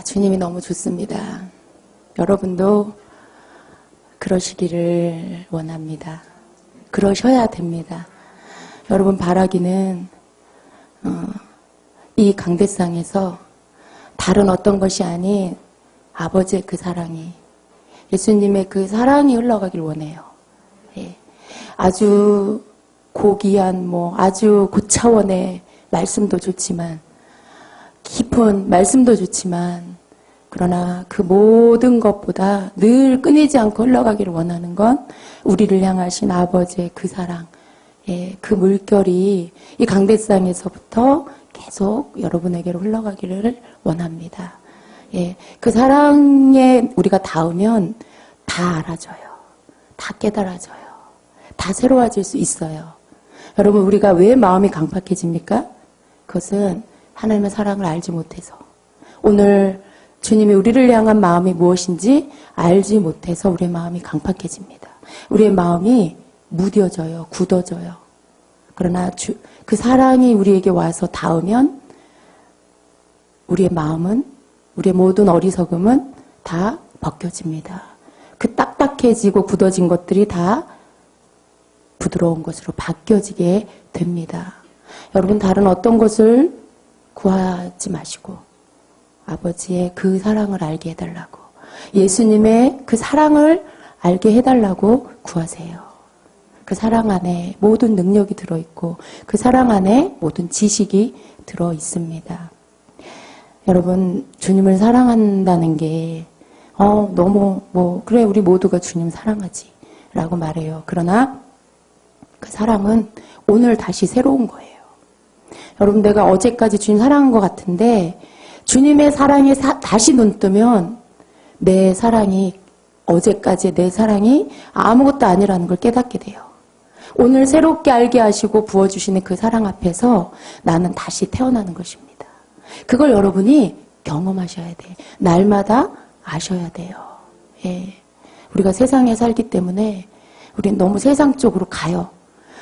주님이 너무 좋습니다. 여러분도 그러시기를 원합니다. 그러셔야 됩니다. 여러분 바라기는 이 강대상에서 다른 어떤 것이 아닌 아버지의 그 사랑이, 예수님의 그 사랑이 흘러가길 원해요. 예. 아주 고귀한 아주 고차원의 말씀도 좋지만, 깊은 말씀도 좋지만, 그러나 그 모든 것보다 늘 끊이지 않고 흘러가기를 원하는 건 우리를 향하신 아버지의 그 사랑, 예, 그 물결이 이 강대상에서부터 계속 여러분에게로 흘러가기를 원합니다. 예, 그 사랑에 우리가 닿으면 다 알아져요. 다 깨달아져요. 다 새로워질 수 있어요. 여러분, 우리가 왜 마음이 강팍해집니까? 그것은 하나님의 사랑을 알지 못해서, 오늘 주님이 우리를 향한 마음이 무엇인지 알지 못해서 우리의 마음이 강팍해집니다. 우리의 마음이 무뎌져요. 굳어져요. 그러나 그 사랑이 우리에게 와서 닿으면 우리의 마음은, 우리의 모든 어리석음은 다 벗겨집니다. 그 딱딱해지고 굳어진 것들이 다 부드러운 것으로 바뀌어지게 됩니다. 여러분, 다른 어떤 것을 구하지 마시고 아버지의 그 사랑을 알게 해달라고, 예수님의 그 사랑을 알게 해달라고 구하세요. 그 사랑 안에 모든 능력이 들어있고 그 사랑 안에 모든 지식이 들어있습니다. 여러분, 주님을 사랑한다는 게 너무 그래 우리 모두가 주님 사랑하지 라고 말해요. 그러나 그 사랑은 오늘 다시 새로운 거예요. 여러분, 내가 어제까지 주님 사랑한 것 같은데 주님의 사랑에 다시 눈 뜨면 내 사랑이, 어제까지의 내 사랑이 아무것도 아니라는 걸 깨닫게 돼요. 오늘 새롭게 알게 하시고 부어주시는 그 사랑 앞에서 나는 다시 태어나는 것입니다. 그걸 여러분이 경험하셔야 돼. 날마다 아셔야 돼요. 예. 우리가 세상에 살기 때문에 우리는 너무 세상 쪽으로 가요.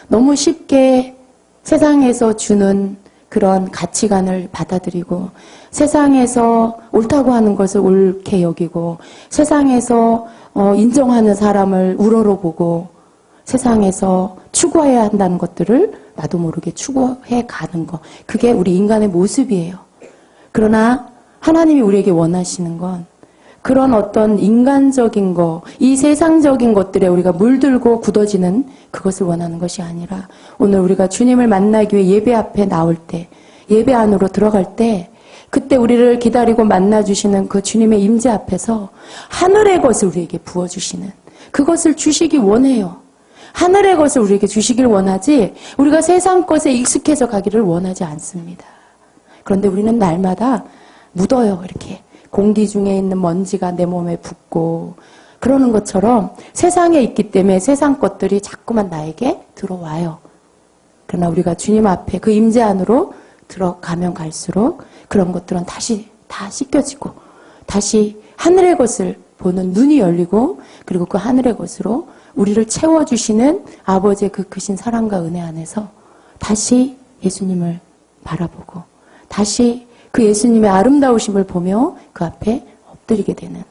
너무 쉽게 세상에서 주는 그런 가치관을 받아들이고, 세상에서 옳다고 하는 것을 옳게 여기고, 세상에서 인정하는 사람을 우러러보고, 세상에서 추구해야 한다는 것들을 나도 모르게 추구해 가는 것, 그게 우리 인간의 모습이에요. 그러나 하나님이 우리에게 원하시는 건 그런 어떤 인간적인 거, 이 세상적인 것들에 우리가 물들고 굳어지는 그것을 원하는 것이 아니라, 오늘 우리가 주님을 만나기 위해 예배 앞에 나올 때, 예배 안으로 들어갈 때, 그때 우리를 기다리고 만나주시는 그 주님의 임재 앞에서 하늘의 것을 우리에게 부어주시는, 그것을 주시기 원해요. 하늘의 것을 우리에게 주시길 원하지 우리가 세상 것에 익숙해져 가기를 원하지 않습니다. 그런데 우리는 날마다 묻어요. 이렇게 공기 중에 있는 먼지가 내 몸에 붙고 그러는 것처럼 세상에 있기 때문에 세상 것들이 자꾸만 나에게 들어와요. 그러나 우리가 주님 앞에 그 임재 안으로 들어가면 갈수록 그런 것들은 다시 다 씻겨지고 다시 하늘의 것을 보는 눈이 열리고, 그리고 그 하늘의 것으로 우리를 채워주시는 아버지의 그 크신 사랑과 은혜 안에서 다시 예수님을 바라보고 다시 그 예수님의 아름다우심을 보며 그 앞에 엎드리게 되는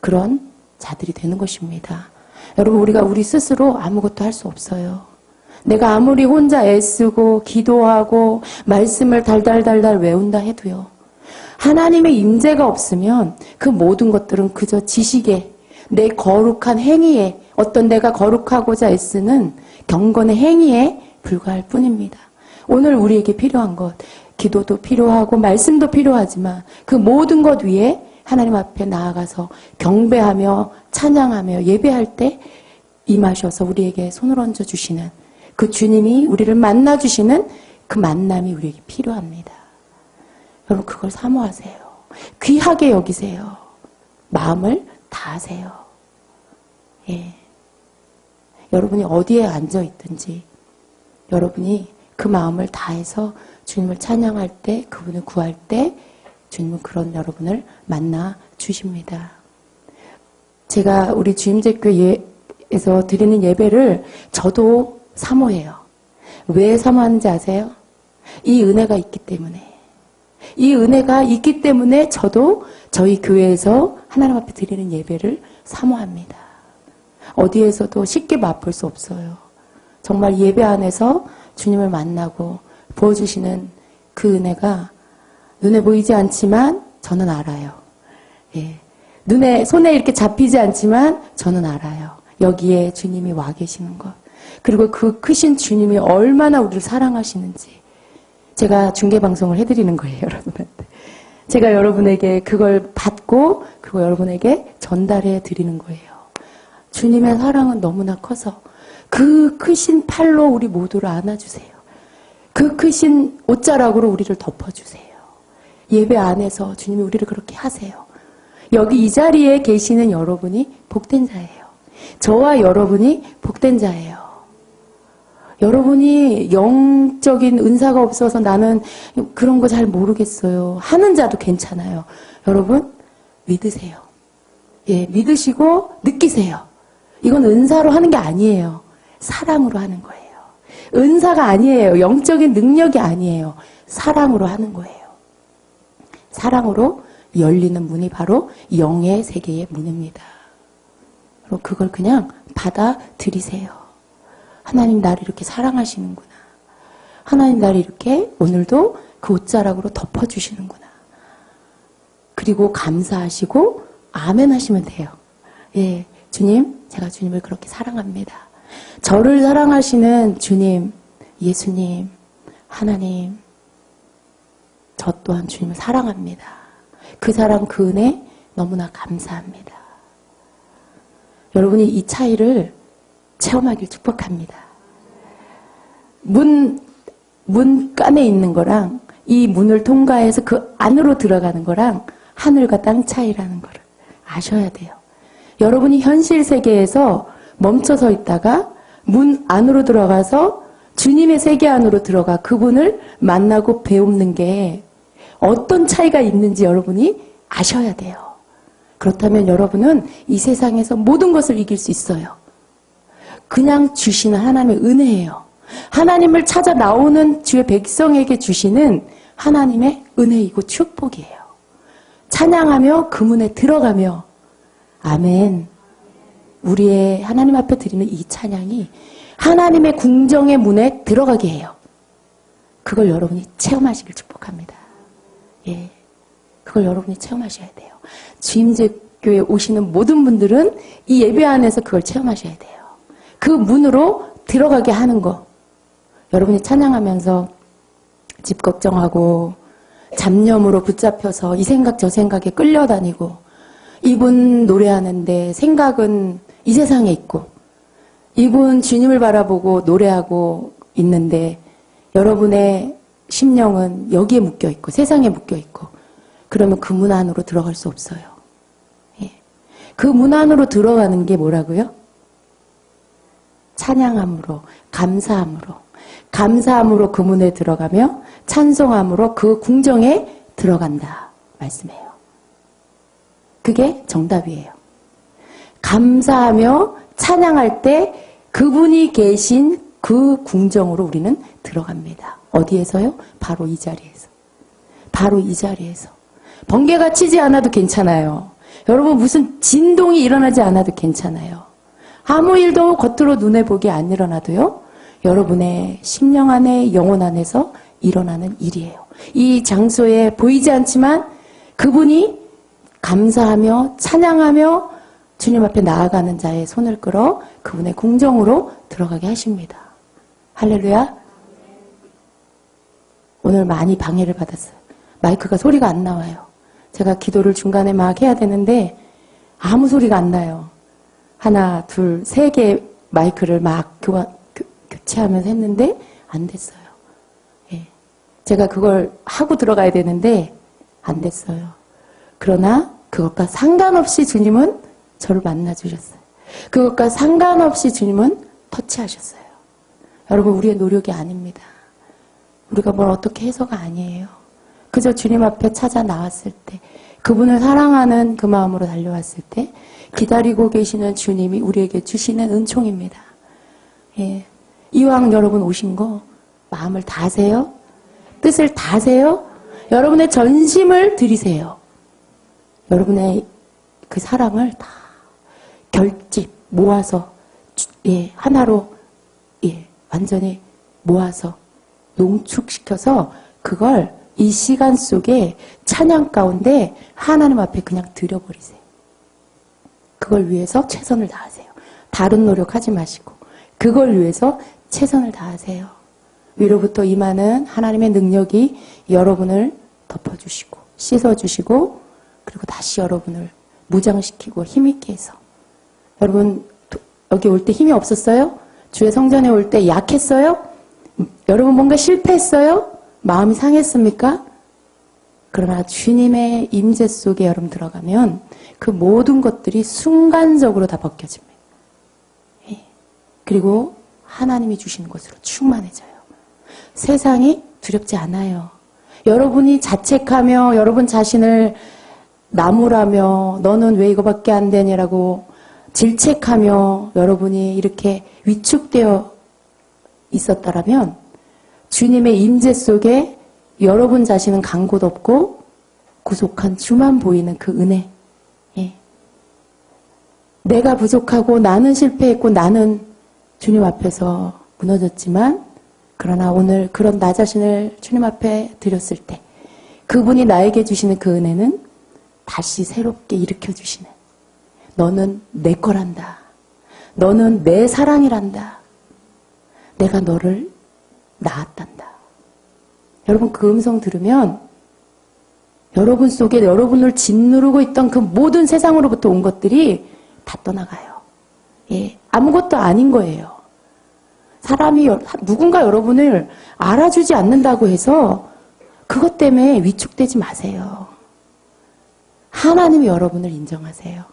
그런 자들이 되는 것입니다. 여러분, 우리가 우리 스스로 아무것도 할 수 없어요. 내가 아무리 혼자 애쓰고 기도하고 말씀을 달달달달 외운다 해도요, 하나님의 임재가 없으면 그 모든 것들은 그저 지식에, 내 거룩한 행위에, 어떤 내가 거룩하고자 애쓰는 경건의 행위에 불과할 뿐입니다. 오늘 우리에게 필요한 것, 기도도 필요하고 말씀도 필요하지만 그 모든 것 위에 하나님 앞에 나아가서 경배하며 찬양하며 예배할 때 임하셔서 우리에게 손을 얹어주시는 그 주님이 우리를 만나주시는 그 만남이 우리에게 필요합니다. 여러분, 그걸 사모하세요. 귀하게 여기세요. 마음을 다하세요. 예. 여러분이 어디에 앉아있든지 여러분이 그 마음을 다해서 주님을 찬양할 때, 그분을 구할 때 주님은 그런 여러분을 만나 주십니다. 제가 우리 주임제교회에서 드리는 예배를 저도 사모해요. 왜 사모하는지 아세요? 이 은혜가 있기 때문에. 이 은혜가 있기 때문에 저도 저희 교회에서 하나님 앞에 드리는 예배를 사모합니다. 어디에서도 쉽게 맛볼 수 없어요. 정말 예배 안에서 주님을 만나고 부어주시는 그 은혜가 눈에 보이지 않지만 저는 알아요. 예. 손에 이렇게 잡히지 않지만 저는 알아요. 여기에 주님이 와 계시는 것. 그리고 그 크신 주님이 얼마나 우리를 사랑하시는지. 제가 중계방송을 해드리는 거예요, 여러분한테. 제가 여러분에게 그걸 받고, 그리고 여러분에게 전달해 드리는 거예요. 주님의 사랑은 너무나 커서 그 크신 팔로 우리 모두를 안아주세요. 그 크신 옷자락으로 우리를 덮어주세요. 예배 안에서 주님이 우리를 그렇게 하세요. 여기 이 자리에 계시는 여러분이 복된 자예요. 저와 여러분이 복된 자예요. 여러분이 영적인 은사가 없어서 나는 그런 거 잘 모르겠어요. 하는 자도 괜찮아요. 여러분 믿으세요. 예, 믿으시고 느끼세요. 이건 은사로 하는 게 아니에요. 사랑으로 하는 거예요. 은사가 아니에요. 영적인 능력이 아니에요. 사랑으로 하는 거예요. 사랑으로 열리는 문이 바로 영의 세계의 문입니다. 그럼 그걸 그냥 받아들이세요. 하나님 나를 이렇게 사랑하시는구나. 하나님 나를 이렇게 오늘도 그 옷자락으로 덮어주시는구나. 그리고 감사하시고 아멘 하시면 돼요. 예, 주님, 제가 주님을 그렇게 사랑합니다. 저를 사랑하시는 주님, 예수님, 하나님, 저 또한 주님을 사랑합니다. 그 사랑, 그 은혜 너무나 감사합니다. 여러분이 이 차이를 체험하길 축복합니다. 문간에 있는 거랑 이 문을 통과해서 그 안으로 들어가는 거랑 하늘과 땅 차이라는 거를 아셔야 돼요. 여러분이 현실 세계에서 멈춰서 있다가 문 안으로 들어가서 주님의 세계 안으로 들어가 그분을 만나고 배우는 게 어떤 차이가 있는지 여러분이 아셔야 돼요. 그렇다면 여러분은 이 세상에서 모든 것을 이길 수 있어요. 그냥 주시는 하나님의 은혜예요. 하나님을 찾아 나오는 주의 백성에게 주시는 하나님의 은혜이고 축복이에요. 찬양하며 그 문에 들어가며 아멘. 우리의 하나님 앞에 드리는 이 찬양이 하나님의 궁정의 문에 들어가게 해요. 그걸 여러분이 체험하시길 축복합니다. 예, 그걸 여러분이 체험하셔야 돼요. 주임제교에 오시는 모든 분들은 이 예배 안에서 그걸 체험하셔야 돼요. 그 문으로 들어가게 하는 거. 여러분이 찬양하면서 집 걱정하고 잡념으로 붙잡혀서 이 생각 저 생각에 끌려다니고 이분 노래하는데 생각은 이 세상에 있고 이분 주님을 바라보고 노래하고 있는데 여러분의 심령은 여기에 묶여있고 세상에 묶여있고 그러면 그 문 안으로 들어갈 수 없어요. 예. 그 문 안으로 들어가는 게 뭐라고요? 찬양함으로 감사함으로 그 문에 들어가며 찬송함으로 그 궁정에 들어간다 말씀해요. 그게 정답이에요. 감사하며 찬양할 때 그분이 계신 그 궁정으로 우리는 들어갑니다. 어디에서요? 바로 이 자리에서. 바로 이 자리에서. 번개가 치지 않아도 괜찮아요. 여러분 무슨 진동이 일어나지 않아도 괜찮아요. 아무 일도 겉으로 눈에 보기 안 일어나도요. 여러분의 심령 안에 영혼 안에서 일어나는 일이에요. 이 장소에 보이지 않지만 그분이 감사하며 찬양하며 주님 앞에 나아가는 자의 손을 끌어 그분의 궁정으로 들어가게 하십니다. 할렐루야. 오늘 많이 방해를 받았어요. 마이크가 소리가 안 나와요. 제가 기도를 중간에 막 해야 되는데 아무 소리가 안 나요. 하나, 둘, 세 개 마이크를 막 교체하면서 했는데 안 됐어요. 예. 제가 그걸 하고 들어가야 되는데 안 됐어요. 그러나 그것과 상관없이 주님은 저를 만나주셨어요. 그것과 상관없이 주님은 터치하셨어요. 여러분 우리의 노력이 아닙니다. 우리가 뭘 어떻게 해서가 아니에요. 그저 주님 앞에 찾아 나왔을 때 그분을 사랑하는 그 마음으로 달려왔을 때 기다리고 계시는 주님이 우리에게 주시는 은총입니다. 예. 이왕 여러분 오신 거 마음을 다하세요? 뜻을 다하세요? 여러분의 전심을 드리세요. 여러분의 그 사랑을 다 결집 모아서 하나로 완전히 모아서 농축시켜서 그걸 이 시간 속에 찬양 가운데 하나님 앞에 그냥 드려버리세요. 그걸 위해서 최선을 다하세요. 다른 노력하지 마시고 그걸 위해서 최선을 다하세요. 위로부터 임하는 하나님의 능력이 여러분을 덮어주시고 씻어주시고 그리고 다시 여러분을 무장시키고 힘있게 해서 여러분 여기 올 때 힘이 없었어요? 주의 성전에 올 때 약했어요? 여러분 뭔가 실패했어요? 마음이 상했습니까? 그러나 주님의 임재 속에 여러분 들어가면 그 모든 것들이 순간적으로 다 벗겨집니다. 그리고 하나님이 주시는 것으로 충만해져요. 세상이 두렵지 않아요. 여러분이 자책하며 여러분 자신을 나무라며 너는 왜 이거밖에 안 되냐라고 질책하며 여러분이 이렇게 위축되어 있었다라면 주님의 임재 속에 여러분 자신은 간 곳 없고 구속한 주만 보이는 그 은혜. 내가 부족하고 나는 실패했고 나는 주님 앞에서 무너졌지만 그러나 오늘 그런 나 자신을 주님 앞에 드렸을 때 그분이 나에게 주시는 그 은혜는 다시 새롭게 일으켜 주시는 너는 내 거란다. 너는 내 사랑이란다. 내가 너를 낳았단다. 여러분 그 음성 들으면 여러분 속에 여러분을 짓누르고 있던 그 모든 세상으로부터 온 것들이 다 떠나가요. 아무것도 아닌 거예요. 사람이 누군가 여러분을 알아주지 않는다고 해서 그것 때문에 위축되지 마세요. 하나님이 여러분을 인정하세요.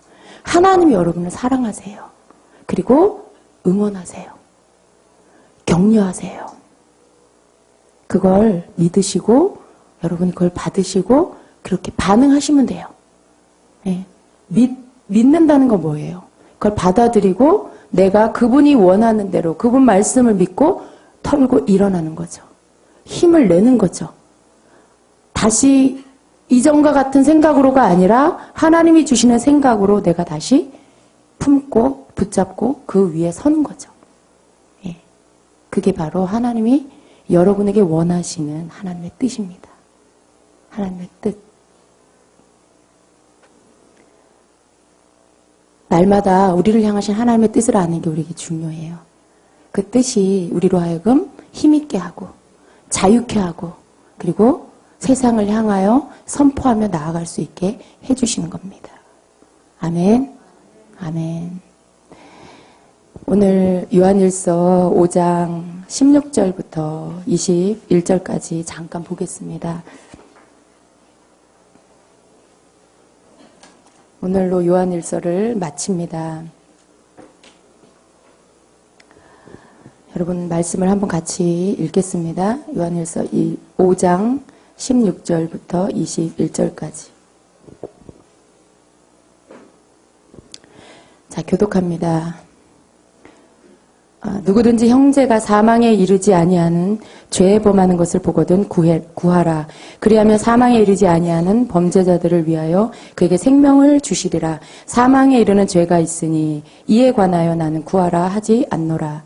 하나님이 여러분을 사랑하세요. 그리고 응원하세요. 격려하세요. 그걸 믿으시고 여러분이 그걸 받으시고 그렇게 반응하시면 돼요. 믿는다는 건 뭐예요? 그걸 받아들이고 내가 그분이 원하는 대로 그분 말씀을 믿고 털고 일어나는 거죠. 힘을 내는 거죠. 다시 이전과 같은 생각으로가 아니라 하나님이 주시는 생각으로 내가 다시 품고 붙잡고 그 위에 서는 거죠. 그게 바로 하나님이 여러분에게 원하시는 하나님의 뜻입니다. 하나님의 뜻. 날마다 우리를 향하신 하나님의 뜻을 아는 게 우리에게 중요해요. 그 뜻이 우리로 하여금 힘있게 하고 자유케 하고 그리고 세상을 향하여 선포하며 나아갈 수 있게 해주시는 겁니다. 아멘. 아멘. 오늘 요한일서 5장 16절부터 21절까지 잠깐 보겠습니다. 오늘로 요한일서를 마칩니다. 여러분 말씀을 한번 같이 읽겠습니다. 요한일서 5장 16절부터 21절까지. 자, 교독합니다. 누구든지 형제가 사망에 이르지 아니하는 죄에 범하는 것을 보거든 구하라. 그리하면 사망에 이르지 아니하는 범죄자들을 위하여 그에게 생명을 주시리라. 사망에 이르는 죄가 있으니 이에 관하여 나는 구하라 하지 않노라.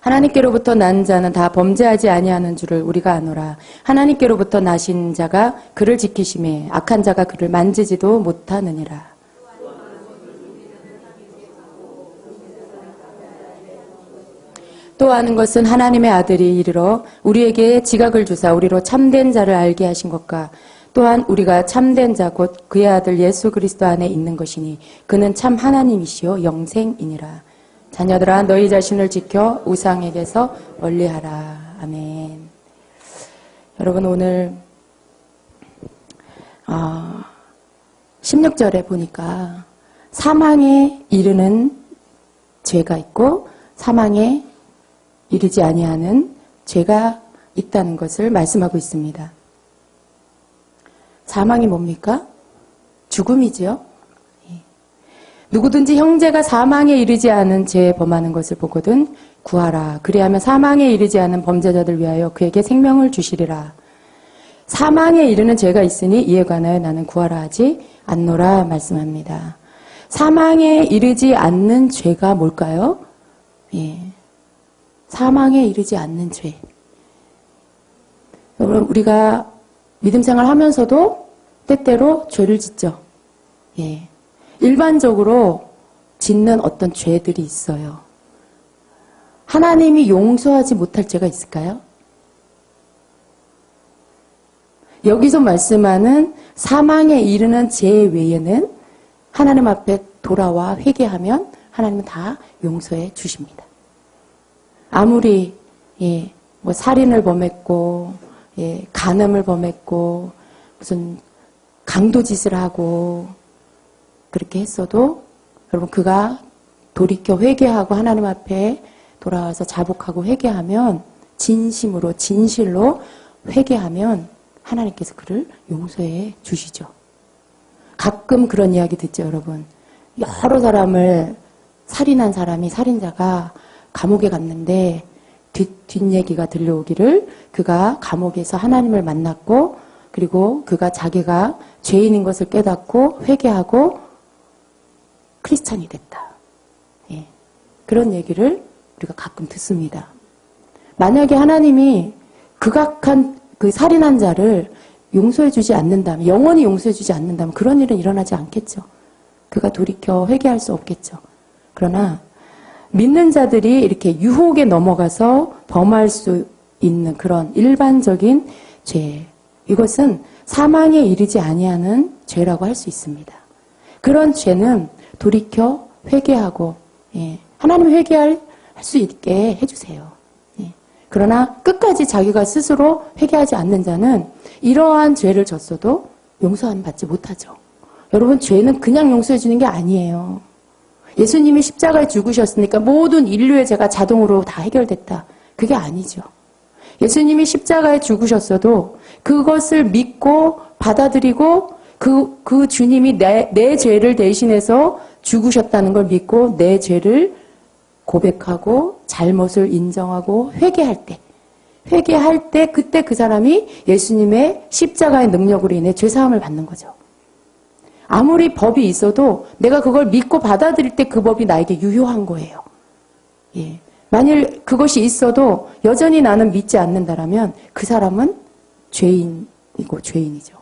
하나님께로부터 난 자는 다 범죄하지 아니하는 줄을 우리가 아노라. 하나님께로부터 나신 자가 그를 지키심에 악한 자가 그를 만지지도 못하느니라. 또 아는 것은 하나님의 아들이 이르러 우리에게 지각을 주사 우리로 참된 자를 알게 하신 것과 또한 우리가 참된 자 곧 그의 아들 예수 그리스도 안에 있는 것이니 그는 참 하나님이시요 영생이니라. 자녀들아 너희 자신을 지켜 우상에게서 멀리하라. 아멘. 여러분 오늘 16절에 보니까 사망에 이르는 죄가 있고 사망에 이르지 아니하는 죄가 있다는 것을 말씀하고 있습니다. 사망이 뭡니까? 죽음이지요. 누구든지 형제가 사망에 이르지 않은 죄에 범하는 것을 보거든 구하라. 그리하면 사망에 이르지 않은 범죄자들 위하여 그에게 생명을 주시리라. 사망에 이르는 죄가 있으니 이에 관하여 나는 구하라 하지 않노라 말씀합니다. 사망에 이르지 않는 죄가 뭘까요? 예. 사망에 이르지 않는 죄. 여러분, 우리가 믿음 생활 하면서도 때때로 죄를 짓죠. 예. 일반적으로 짓는 어떤 죄들이 있어요. 하나님이 용서하지 못할 죄가 있을까요? 여기서 말씀하는 사망에 이르는 죄 외에는 하나님 앞에 돌아와 회개하면 하나님은 다 용서해 주십니다. 아무리 뭐 살인을 범했고 간음을 범했고 무슨 강도짓을 하고 그렇게 했어도 여러분 그가 돌이켜 회개하고 하나님 앞에 돌아와서 자복하고 회개하면 진심으로 진실로 회개하면 하나님께서 그를 용서해 주시죠. 가끔 그런 이야기 듣죠, 여러분. 여러 사람을 살인한 사람이 살인자가 감옥에 갔는데 뒷얘기가 들려오기를 그가 감옥에서 하나님을 만났고 그리고 그가 자기가 죄인인 것을 깨닫고 회개하고 크리스찬이 됐다. 예. 그런 얘기를 우리가 가끔 듣습니다. 만약에 하나님이 극악한 그 살인한 자를 용서해주지 않는다면, 영원히 용서해주지 않는다면 그런 일은 일어나지 않겠죠. 그가 돌이켜 회개할 수 없겠죠. 그러나 믿는 자들이 이렇게 유혹에 넘어가서 범할 수 있는 그런 일반적인 죄, 이것은 사망에 이르지 아니하는 죄라고 할 수 있습니다. 그런 죄는 돌이켜 회개하고 하나님 회개할 수 있게 해주세요. 그러나 끝까지 자기가 스스로 회개하지 않는 자는 이러한 죄를 졌어도 용서함 받지 못하죠. 여러분, 죄는 그냥 용서해 주는 게 아니에요. 예수님이 십자가에 죽으셨으니까 모든 인류의 죄가 자동으로 다 해결됐다. 그게 아니죠. 예수님이 십자가에 죽으셨어도 그것을 믿고 받아들이고 그 주님이 내 죄를 대신해서 죽으셨다는 걸 믿고 내 죄를 고백하고 잘못을 인정하고 회개할 때 그때 그 사람이 예수님의 십자가의 능력으로 인해 죄사함을 받는 거죠. 아무리 법이 있어도 내가 그걸 믿고 받아들일 때 그 법이 나에게 유효한 거예요. 예. 만일 그것이 있어도 여전히 나는 믿지 않는다라면 그 사람은 죄인이죠.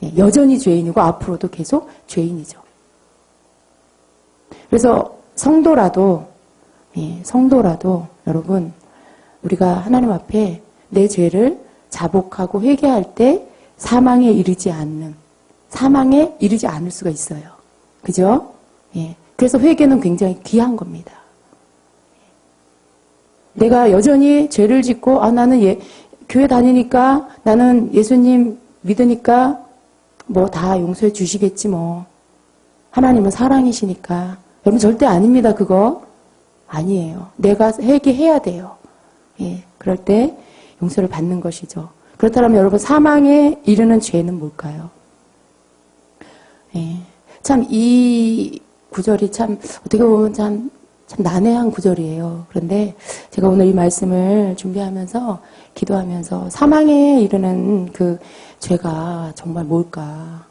예. 여전히 죄인이고 앞으로도 계속 죄인이죠. 그래서 성도라도 여러분, 우리가 하나님 앞에 내 죄를 자복하고 회개할 때 사망에 이르지 않을 수가 있어요. 그죠? 예. 그래서 회개는 굉장히 귀한 겁니다. 내가 여전히 죄를 짓고, 나는 교회 다니니까, 나는 예수님 믿으니까, 뭐 다 용서해 주시겠지 뭐. 하나님은 사랑이시니까. 여러분 절대 아닙니다, 그거. 아니에요. 내가 회개해야 돼요. 예. 그럴 때 용서를 받는 것이죠. 그렇다면 여러분, 사망에 이르는 죄는 뭘까요? 예. 참, 이 구절이 참, 어떻게 보면 참 난해한 구절이에요. 그런데 제가 오늘 이 말씀을 준비하면서, 기도하면서, 사망에 이르는 그 죄가 정말 뭘까?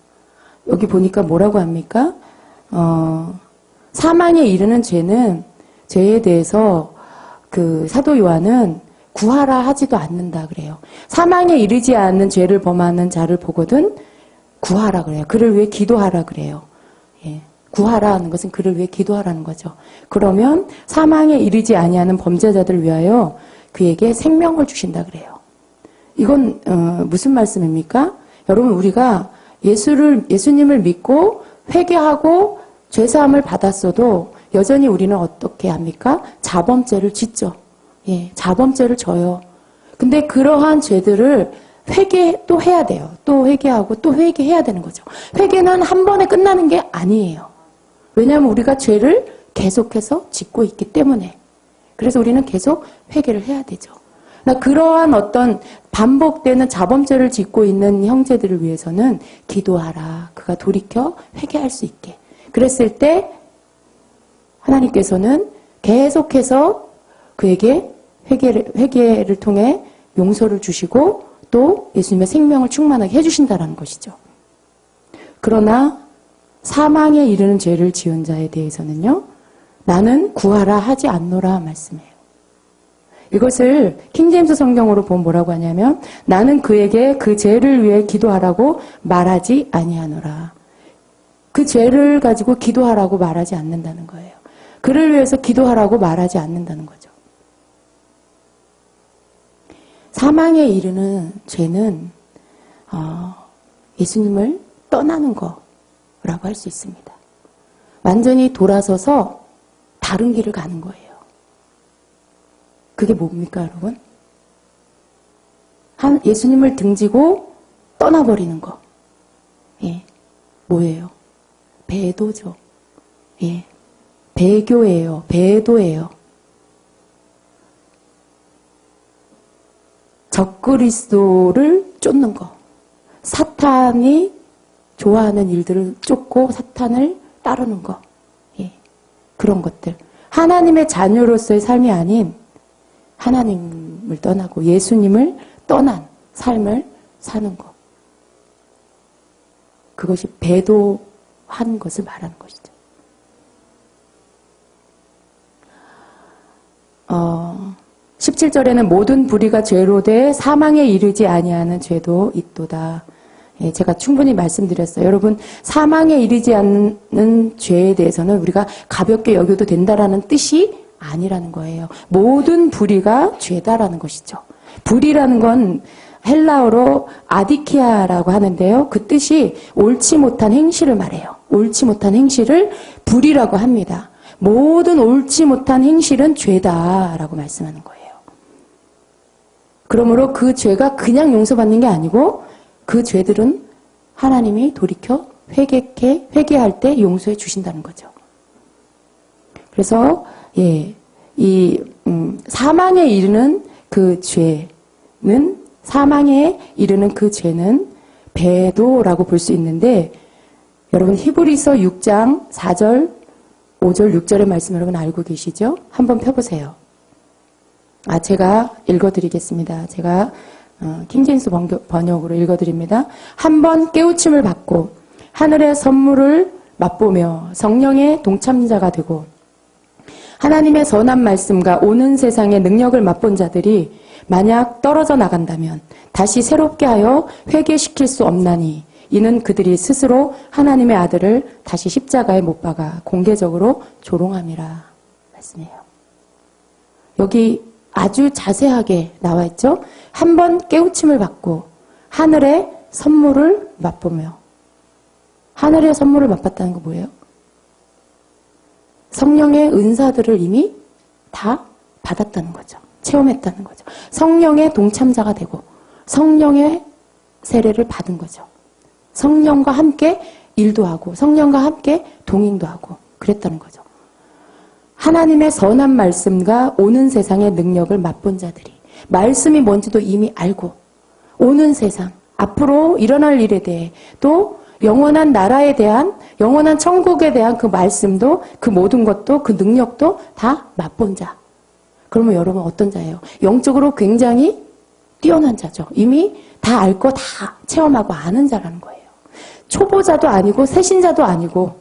여기 보니까 뭐라고 합니까? 사망에 이르는 죄에 대해서 그 사도 요한은 구하라 하지도 않는다 그래요. 사망에 이르지 않는 죄를 범하는 자를 보거든 구하라 그래요. 그를 위해 기도하라 그래요. 예. 구하라 하는 것은 그를 위해 기도하라는 거죠. 그러면 사망에 이르지 아니하는 범죄자들을 위하여 그에게 생명을 주신다 그래요. 이건 무슨 말씀입니까? 여러분, 우리가 예수님을 믿고 회개하고 죄사함을 받았어도 여전히 우리는 어떻게 합니까? 자범죄를 짓죠. 예, 자범죄를 져요. 근데 그러한 죄들을 또 해야 돼요. 또 회개하고 또 회개해야 되는 거죠. 회개는 한 번에 끝나는 게 아니에요. 왜냐하면 우리가 죄를 계속해서 짓고 있기 때문에. 그래서 우리는 계속 회개를 해야 되죠. 그러한 어떤 반복되는 자범죄를 짓고 있는 형제들을 위해서는 기도하라. 그가 돌이켜 회개할 수 있게. 그랬을 때 하나님께서는 계속해서 그에게 회개를 통해 용서를 주시고 또 예수님의 생명을 충만하게 해주신다는 것이죠. 그러나 사망에 이르는 죄를 지은 자에 대해서는요, 나는 구하라 하지 않노라 말씀해요. 이것을 킹제임스 성경으로 보면 뭐라고 하냐면, 나는 그에게 그 죄를 위해 기도하라고 말하지 아니하노라. 그 죄를 가지고 기도하라고 말하지 않는다는 거예요. 그를 위해서 기도하라고 말하지 않는다는 거죠. 사망에 이르는 죄는 예수님을 떠나는 거라고 할 수 있습니다. 완전히 돌아서서 다른 길을 가는 거예요. 그게 뭡니까, 여러분? 예수님을 등지고 떠나버리는 거. 예. 뭐예요? 배도죠. 예. 배교예요. 배도예요. 적그리스도를 쫓는 거. 사탄이 좋아하는 일들을 쫓고 사탄을 따르는 거. 예. 그런 것들. 하나님의 자녀로서의 삶이 아닌 하나님을 떠나고 예수님을 떠난 삶을 사는 것. 그것이 배도한 것을 말하는 것이죠. 17절에는 모든 불의가 죄로 돼 사망에 이르지 아니하는 죄도 있도다. 예, 제가 충분히 말씀드렸어요. 여러분, 사망에 이르지 않는 죄에 대해서는 우리가 가볍게 여겨도 된다라는 뜻이 아니라는 거예요. 모든 불의가 죄다라는 것이죠. 불의라는 건 헬라어로 아디키아라고 하는데요. 그 뜻이 옳지 못한 행실을 말해요. 옳지 못한 행실을 불의라고 합니다. 모든 옳지 못한 행실은 죄다라고 말씀하는 거예요. 그러므로 그 죄가 그냥 용서받는 게 아니고 그 죄들은 하나님이 돌이켜 회개할 때 용서해 주신다는 거죠. 그래서 사망에 이르는 그 죄는 배도라고 볼 수 있는데, 여러분 히브리서 6장 4절, 5절, 6절의 말씀 여러분 알고 계시죠? 한번 펴보세요. 제가 읽어드리겠습니다. 제가 킹제임스 번역으로 읽어드립니다. 한번 깨우침을 받고 하늘의 선물을 맛보며 성령의 동참자가 되고 하나님의 선한 말씀과 오는 세상의 능력을 맛본 자들이 만약 떨어져 나간다면 다시 새롭게 하여 회개시킬 수 없나니 이는 그들이 스스로 하나님의 아들을 다시 십자가에 못 박아 공개적으로 조롱함이라 말씀해요. 여기 아주 자세하게 나와 있죠. 한번 깨우침을 받고 하늘의 선물을 맛보며. 하늘의 선물을 맛봤다는 거 뭐예요? 성령의 은사들을 이미 다 받았다는 거죠. 체험했다는 거죠. 성령의 동참자가 되고 성령의 세례를 받은 거죠. 성령과 함께 일도 하고 성령과 함께 동행도 하고 그랬다는 거죠. 하나님의 선한 말씀과 오는 세상의 능력을 맛본 자들이 말씀이 뭔지도 이미 알고 오는 세상, 앞으로 일어날 일에 대해 또 영원한 나라에 대한, 영원한 천국에 대한 그 말씀도 그 모든 것도 그 능력도 다 맛본 자. 그러면 여러분 어떤 자예요? 영적으로 굉장히 뛰어난 자죠. 이미 다 알 거 다 체험하고 아는 자라는 거예요. 초보자도 아니고 새신자도 아니고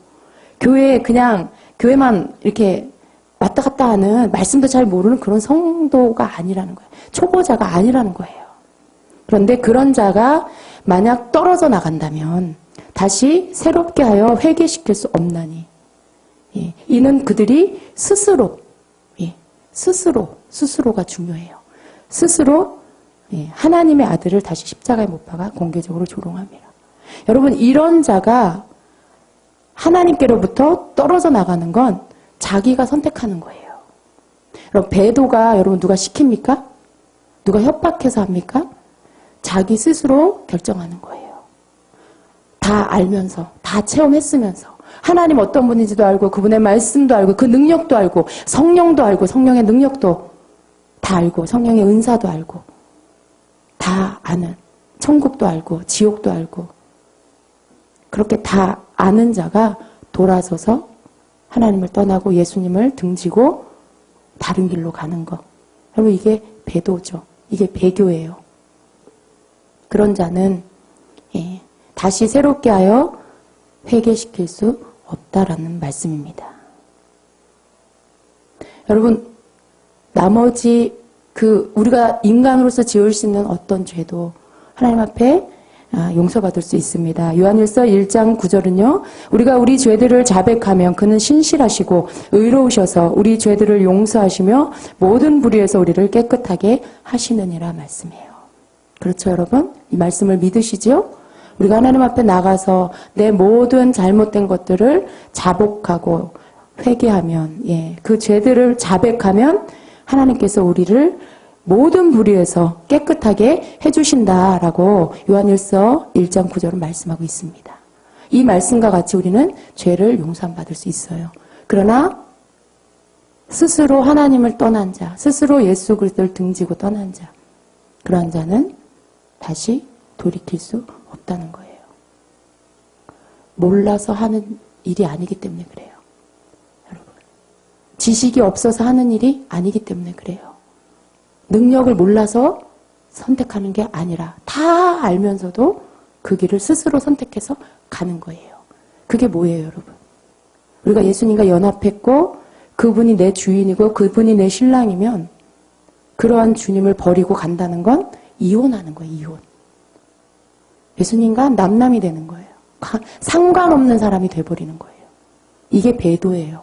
교회만 이렇게 왔다 갔다 하는 말씀도 잘 모르는 그런 성도가 아니라는 거예요. 초보자가 아니라는 거예요. 그런데 그런 자가 만약 떨어져 나간다면 다시 새롭게 하여 회개시킬 수 없나니 이는 그들이 스스로가 중요해요. 스스로 하나님의 아들을 다시 십자가에 못 박아 공개적으로 조롱합니다. 여러분, 이런 자가 하나님께로부터 떨어져 나가는 건 자기가 선택하는 거예요. 여러분, 배도가 여러분 누가 시킵니까? 누가 협박해서 합니까? 자기 스스로 결정하는 거예요. 다 알면서, 다 체험했으면서, 하나님 어떤 분인지도 알고, 그분의 말씀도 알고, 그 능력도 알고, 성령도 알고, 성령의 능력도 다 알고, 성령의 은사도 알고, 다 아는, 천국도 알고, 지옥도 알고, 그렇게 다 아는 자가 돌아서서 하나님을 떠나고 예수님을 등지고 다른 길로 가는 것. 여러분 이게 배도죠. 이게 배교예요. 그런 자는 다시 새롭게 하여 회개시킬 수 없다라는 말씀입니다. 여러분 나머지 우리가 인간으로서 지을 수 있는 어떤 죄도 하나님 앞에 용서받을 수 있습니다. 요한일서 1장 9절은요. 우리가 우리 죄들을 자백하면 그는 신실하시고 의로우셔서 우리 죄들을 용서하시며 모든 불의에서 우리를 깨끗하게 하시느니라 말씀이에요. 그렇죠, 여러분? 이 말씀을 믿으시죠? 우리가 하나님 앞에 나가서 내 모든 잘못된 것들을 자복하고 회개하면, 그 죄들을 자백하면 하나님께서 우리를 모든 불의에서 깨끗하게 해주신다라고 요한일서 1장 9절은 말씀하고 있습니다. 이 말씀과 같이 우리는 죄를 용서받을 수 있어요. 그러나 스스로 하나님을 떠난 자, 스스로 예수 그리스도를 등지고 떠난 자, 그런 자는 다시 돌이킬 수 없다는 거예요. 몰라서 하는 일이 아니기 때문에 그래요. 여러분, 지식이 없어서 하는 일이 아니기 때문에 그래요. 능력을 몰라서 선택하는 게 아니라 다 알면서도 그 길을 스스로 선택해서 가는 거예요. 그게 뭐예요, 여러분? 우리가 예수님과 연합했고 그분이 내 주인이고 그분이 내 신랑이면 그러한 주님을 버리고 간다는 건 이혼하는 거예요, 이혼. 예수님과 남남이 되는 거예요. 상관없는 사람이 돼버리는 거예요. 이게 배도예요.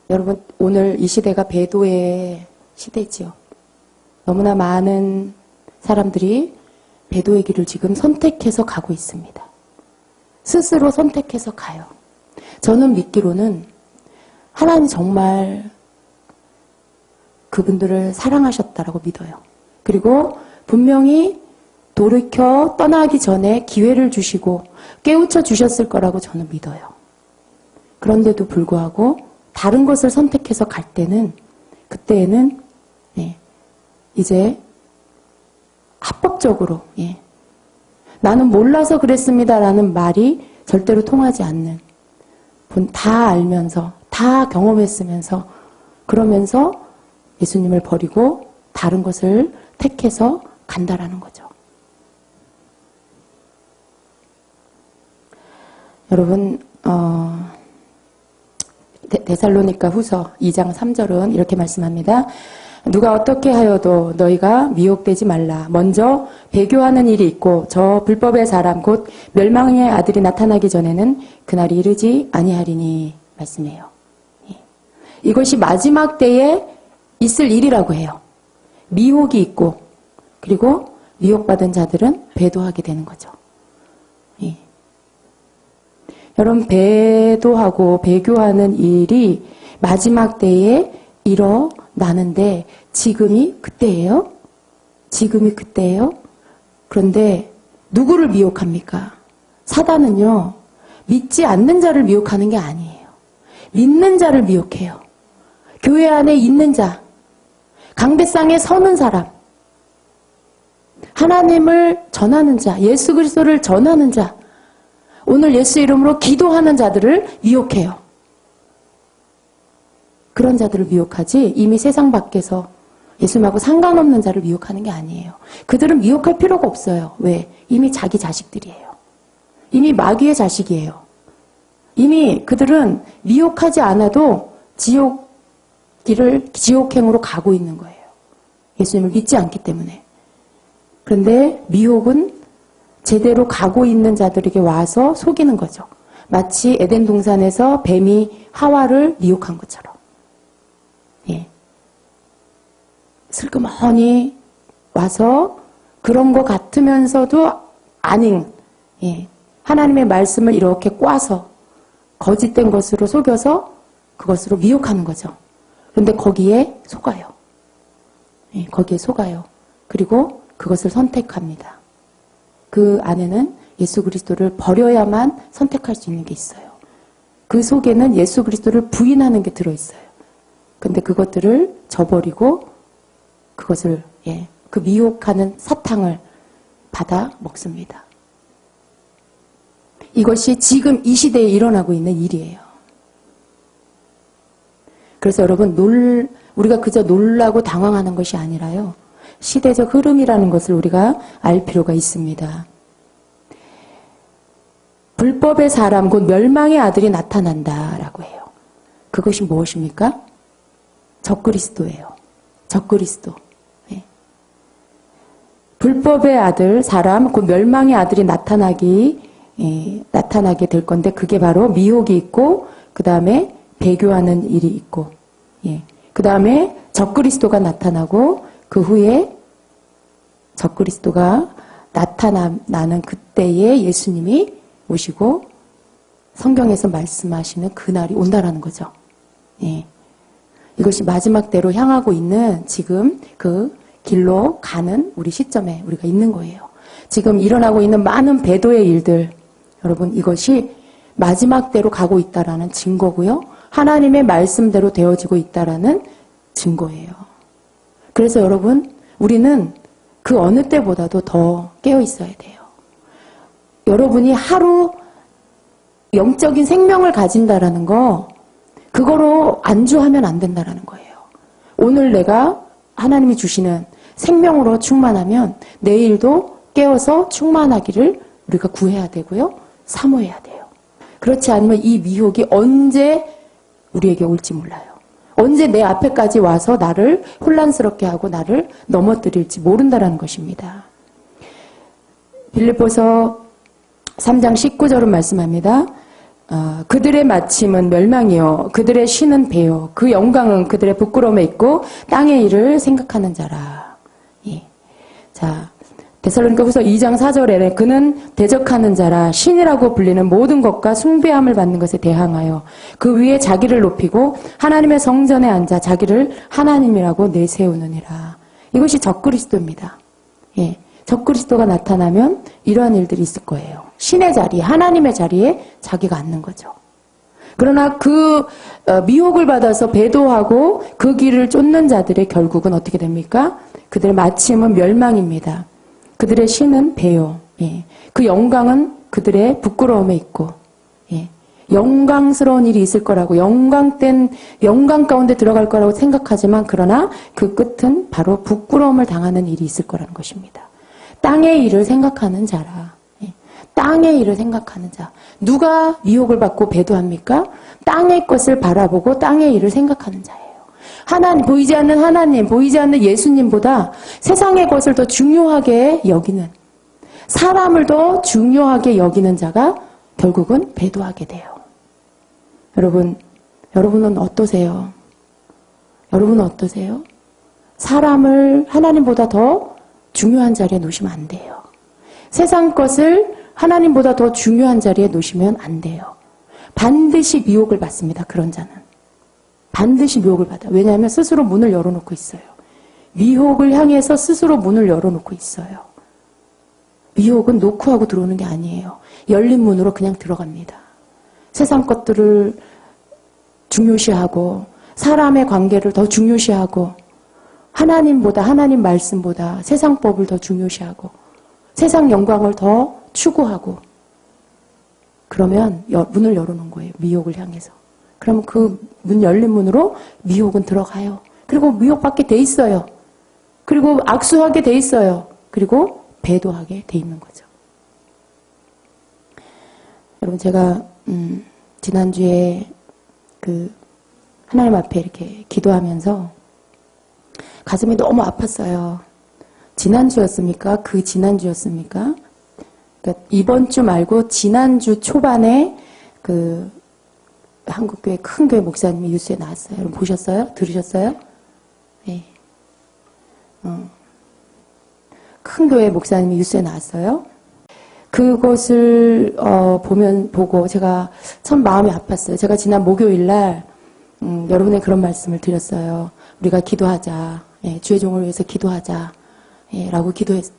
여러분, 오늘 이 시대가 배도의 시대지요. 너무나 많은 사람들이 배도의 길을 지금 선택해서 가고 있습니다. 스스로 선택해서 가요. 저는 믿기로는 하나님 정말 그분들을 사랑하셨다라고 믿어요. 그리고 분명히 돌이켜 떠나기 전에 기회를 주시고 깨우쳐 주셨을 거라고 저는 믿어요. 그런데도 불구하고 다른 것을 선택해서 갈 때는 그때에는 이제 합법적으로 나는 몰라서 그랬습니다라는 말이 절대로 통하지 않는 다 알면서 다 경험했으면서 그러면서 예수님을 버리고 다른 것을 택해서 간다라는 거죠. 여러분 데살로니가 후서 2장 3절은 이렇게 말씀합니다. 누가 어떻게 하여도 너희가 미혹되지 말라. 먼저 배교하는 일이 있고 저 불법의 사람 곧 멸망의 아들이 나타나기 전에는 그날이 이르지 아니하리니 말씀해요. 이것이 마지막 때에 있을 일이라고 해요. 미혹이 있고 그리고 미혹받은 자들은 배도하게 되는 거죠. 여러분 배도하고 배교하는 일이 마지막 때에 일어나는데 지금이 그때예요? 지금이 그때예요? 그런데 누구를 미혹합니까? 사단은요. 믿지 않는 자를 미혹하는 게 아니에요. 믿는 자를 미혹해요. 교회 안에 있는 자, 강대상에 서는 사람, 하나님을 전하는 자, 예수 그리스도를 전하는 자, 오늘 예수 이름으로 기도하는 자들을 미혹해요. 그런 자들을 미혹하지 이미 세상 밖에서 예수님하고 상관없는 자를 미혹하는 게 아니에요. 그들은 미혹할 필요가 없어요. 왜? 이미 자기 자식들이에요. 이미 마귀의 자식이에요. 이미 그들은 미혹하지 않아도 지옥행으로 가고 있는 거예요. 예수님을 믿지 않기 때문에. 그런데 미혹은 제대로 가고 있는 자들에게 와서 속이는 거죠. 마치 에덴 동산에서 뱀이 하와를 미혹한 것처럼. 슬그머니 와서 그런 것 같으면서도 아닌 하나님의 말씀을 이렇게 꽈서 거짓된 것으로 속여서 그것으로 미혹하는 거죠. 그런데 거기에 속아요. 거기에 속아요. 그리고 그것을 선택합니다. 그 안에는 예수 그리스도를 버려야만 선택할 수 있는 게 있어요. 그 속에는 예수 그리스도를 부인하는 게 들어있어요. 근데 그것들을 저버리고 그것을 그 미혹하는 사탕을 받아 먹습니다. 이것이 지금 이 시대에 일어나고 있는 일이에요. 그래서 여러분, 우리가 그저 놀라고 당황하는 것이 아니라요. 시대적 흐름이라는 것을 우리가 알 필요가 있습니다. 불법의 사람, 곧 멸망의 아들이 나타난다라고 해요. 그것이 무엇입니까? 적그리스도예요. 적그리스도. 네. 불법의 아들, 사람, 곧 멸망의 아들이 나타나게 될 건데 그게 바로 미혹이 있고 그 다음에 배교하는 일이 있고 그 다음에 적그리스도가 나타나고 그 후에 적그리스도가 나타나는 그때에 예수님이 오시고 성경에서 말씀하시는 그날이 온다라는 거죠. 예. 이것이 마지막 때로 향하고 있는 지금 그 길로 가는 우리 시점에 우리가 있는 거예요. 지금 일어나고 있는 많은 배도의 일들, 여러분 이것이 마지막 때로 가고 있다라는 증거고요. 하나님의 말씀대로 되어지고 있다라는 증거예요. 그래서 여러분 우리는 그 어느 때보다도 더 깨어 있어야 돼요. 여러분이 하루 영적인 생명을 가진다라는 거 그거로 안주하면 안 된다라는 거예요. 오늘 내가 하나님이 주시는 생명으로 충만하면 내일도 깨어서 충만하기를 우리가 구해야 되고요. 사모해야 돼요. 그렇지 않으면 이 미혹이 언제 우리에게 올지 몰라요. 언제 내 앞에까지 와서 나를 혼란스럽게 하고 나를 넘어뜨릴지 모른다라는 것입니다. 빌립보서 3장 19절은 말씀합니다. 그들의 마침은 멸망이요 그들의 쉬는 배요 그 영광은 그들의 부끄러움에 있고 땅의 일을 생각하는 자라. 예. 자, 데살로니가후서 2장 4절에 그는 대적하는 자라 신이라고 불리는 모든 것과 숭배함을 받는 것에 대항하여 그 위에 자기를 높이고 하나님의 성전에 앉아 자기를 하나님이라고 내세우느니라. 이것이 적그리스도입니다. 예. 적그리스도가 나타나면 이러한 일들이 있을 거예요. 신의 자리, 하나님의 자리에 자기가 앉는 거죠. 그러나 그 미혹을 받아서 배도하고 그 길을 쫓는 자들의 결국은 어떻게 됩니까? 그들의 마침은 멸망입니다. 그들의 신은 배요. 예. 그 영광은 그들의 부끄러움에 있고 예. 영광스러운 일이 있을 거라고 영광 가운데 들어갈 거라고 생각하지만 그러나 그 끝은 바로 부끄러움을 당하는 일이 있을 거라는 것입니다. 땅의 일을 생각하는 자라. 예. 땅의 일을 생각하는 자. 누가 미혹을 받고 배도합니까? 땅의 것을 바라보고 땅의 일을 생각하는 자예요. 하나님, 보이지 않는 하나님, 보이지 않는 예수님보다 세상의 것을 더 중요하게 여기는, 사람을 더 중요하게 여기는 자가 결국은 배도하게 돼요. 여러분은 어떠세요? 여러분은 어떠세요? 사람을 하나님보다 더 중요한 자리에 놓으시면 안 돼요. 세상 것을 하나님보다 더 중요한 자리에 놓으시면 안 돼요. 반드시 미혹을 받습니다. 그런 자는. 반드시 미혹을 받아요. 왜냐하면 스스로 문을 열어놓고 있어요. 미혹을 향해서 스스로 문을 열어놓고 있어요. 미혹은 놓고 하고 들어오는 게 아니에요. 열린 문으로 그냥 들어갑니다. 세상 것들을 중요시하고 사람의 관계를 더 중요시하고 하나님보다 하나님 말씀보다 세상 법을 더 중요시하고 세상 영광을 더 추구하고 그러면 문을 열어놓은 거예요. 미혹을 향해서. 그러면 그 문 열린 문으로 미혹은 들어가요. 그리고 미혹받게 돼 있어요. 그리고 악수하게 돼 있어요. 그리고 배도하게 돼 있는 거죠. 여러분 제가 지난주에 그 하나님 앞에 이렇게 기도하면서 가슴이 너무 아팠어요. 지난주였습니까? 그 지난주였습니까? 그러니까 이번 주 말고 지난주 초반에 그 한국교회 큰 교회 목사님이 뉴스에 나왔어요. 여러분 보셨어요? 들으셨어요? 네. 큰 교회 목사님이 뉴스에 나왔어요. 그것을 보고 제가 참 마음이 아팠어요. 제가 지난 목요일 날 여러분의 그런 말씀을 드렸어요. 우리가 기도하자. 예, 주의 종을 위해서 기도하자. 예, 라고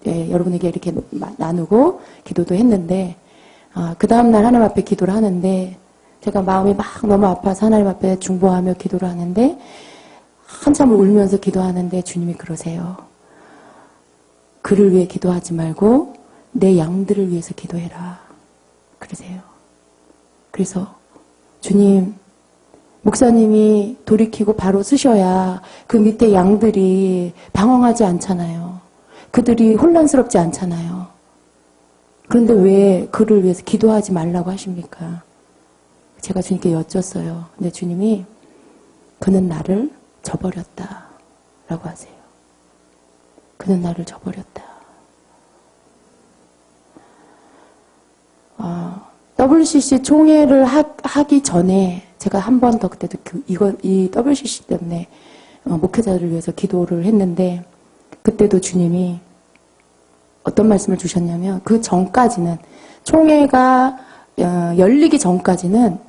여러분에게 이렇게 나누고 기도도 했는데 그 다음날 하나님 앞에 기도를 하는데 제가 마음이 막 너무 아파서 하나님 앞에 중보하며 기도를 하는데 한참을 울면서 기도하는데 주님이 그러세요. 그를 위해 기도하지 말고 내 양들을 위해서 기도해라. 그러세요. 그래서 주님, 목사님이 돌이키고 바로 쓰셔야 그 밑에 양들이 방황하지 않잖아요. 그들이 혼란스럽지 않잖아요. 그런데 왜 그를 위해서 기도하지 말라고 하십니까? 제가 주님께 여쭸어요. 근데 주님이 그는 나를 저버렸다 라고 하세요. 그는 나를 저버렸다. WCC 총회를 하기 전에 제가 한 번 더 그때도 이 WCC 때문에 목회자들을 위해서 기도를 했는데 그때도 주님이 어떤 말씀을 주셨냐면 그 전까지는 총회가 열리기 전까지는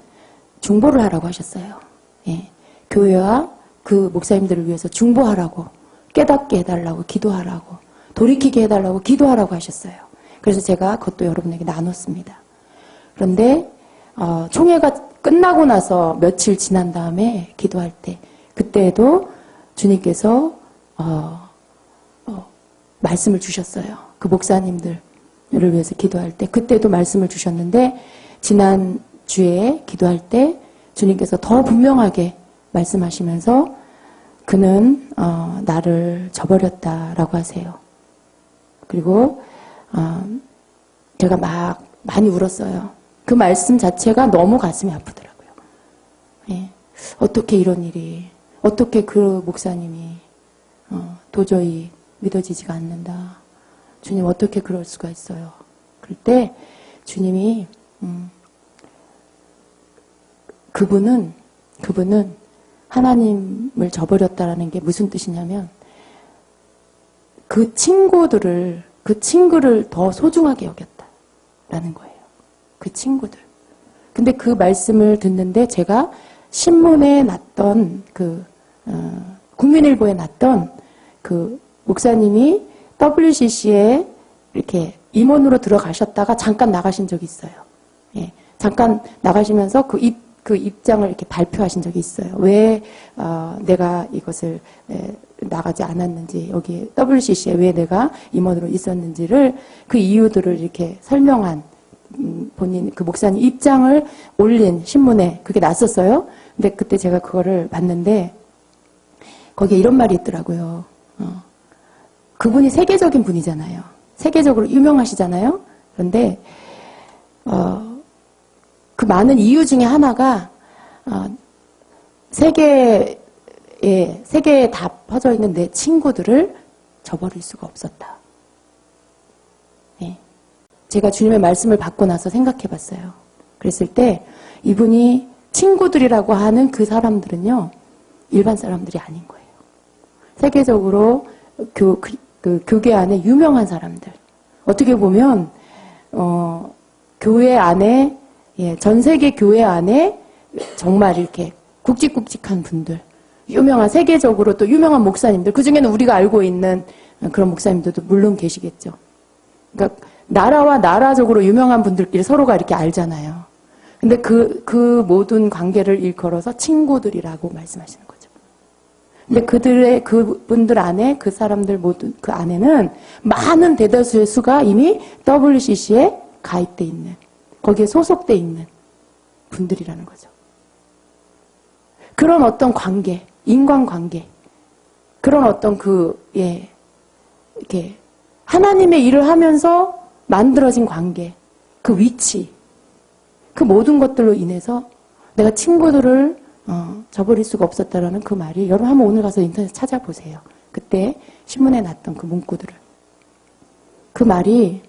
중보를 하라고 하셨어요. 예. 교회와 그 목사님들을 위해서 중보하라고 깨닫게 해달라고 기도하라고 돌이키게 해달라고 기도하라고 하셨어요. 그래서 제가 그것도 여러분에게 나눴습니다. 그런데 총회가 끝나고 나서 며칠 지난 다음에 기도할 때 그때도 주님께서 말씀을 주셨어요. 그 목사님들을 위해서 기도할 때 그때도 말씀을 주셨는데 지난 주에 기도할 때 주님께서 더 분명하게 말씀하시면서 그는 나를 저버렸다라고 하세요. 그리고 제가 막 많이 울었어요. 그 말씀 자체가 너무 가슴이 아프더라고요. 예. 어떻게 이런 일이, 어떻게 그 목사님이 도저히 믿어지지가 않는다. 주님 어떻게 그럴 수가 있어요. 그럴 때 주님이 그분은 하나님을 저버렸다라는 게 무슨 뜻이냐면 그 친구를 더 소중하게 여겼다라는 거예요. 그 친구들. 근데 그 말씀을 듣는데 제가 신문에 났던 국민일보에 났던 그 목사님이 WCC에 이렇게 임원으로 들어가셨다가 잠깐 나가신 적이 있어요. 예, 잠깐 나가시면서 그 입장을 이렇게 발표하신 적이 있어요. 왜 내가 이것을 나가지 않았는지, 여기 WCC에 왜 내가 임원으로 있었는지를 그 이유들을 이렇게 설명한 본인 그 목사님 입장을 올린 신문에 그게 났었어요. 근데 그때 제가 그거를 봤는데 거기에 이런 말이 있더라고요. 그분이 세계적인 분이잖아요. 세계적으로 유명하시잖아요. 그런데 그 많은 이유 중에 하나가 세계에 다 퍼져 있는 내 친구들을 저버릴 수가 없었다. 네. 제가 주님의 말씀을 받고 나서 생각해 봤어요. 그랬을 때 이분이 친구들이라고 하는 그 사람들은요, 일반 사람들이 아닌 거예요. 세계적으로 교계 안에 유명한 사람들. 어떻게 보면, 교회 안에, 전 세계 교회 안에 정말 이렇게 굵직굵직한 분들, 유명한, 세계적으로 또 유명한 목사님들, 그 중에는 우리가 알고 있는 그런 목사님들도 물론 계시겠죠. 그러니까, 나라와 나라적으로 유명한 분들끼리 서로가 이렇게 알잖아요. 근데 그 모든 관계를 일컬어서 친구들이라고 말씀하시는 거죠. 근데 그분들 안에, 그 사람들 모두, 그 안에는 많은 대다수의 수가 이미 WCC에 가입돼 있는, 거기에 소속돼 있는 분들이라는 거죠. 그런 어떤 관계, 인간관계, 그런 어떤 이렇게, 하나님의 일을 하면서 만들어진 관계, 그 위치, 그 모든 것들로 인해서 내가 친구들을 저버릴 수가 없었다라는 그 말이, 여러분 한번 오늘 가서 인터넷 찾아보세요. 그때 신문에 났던 그 문구들을. 그 말이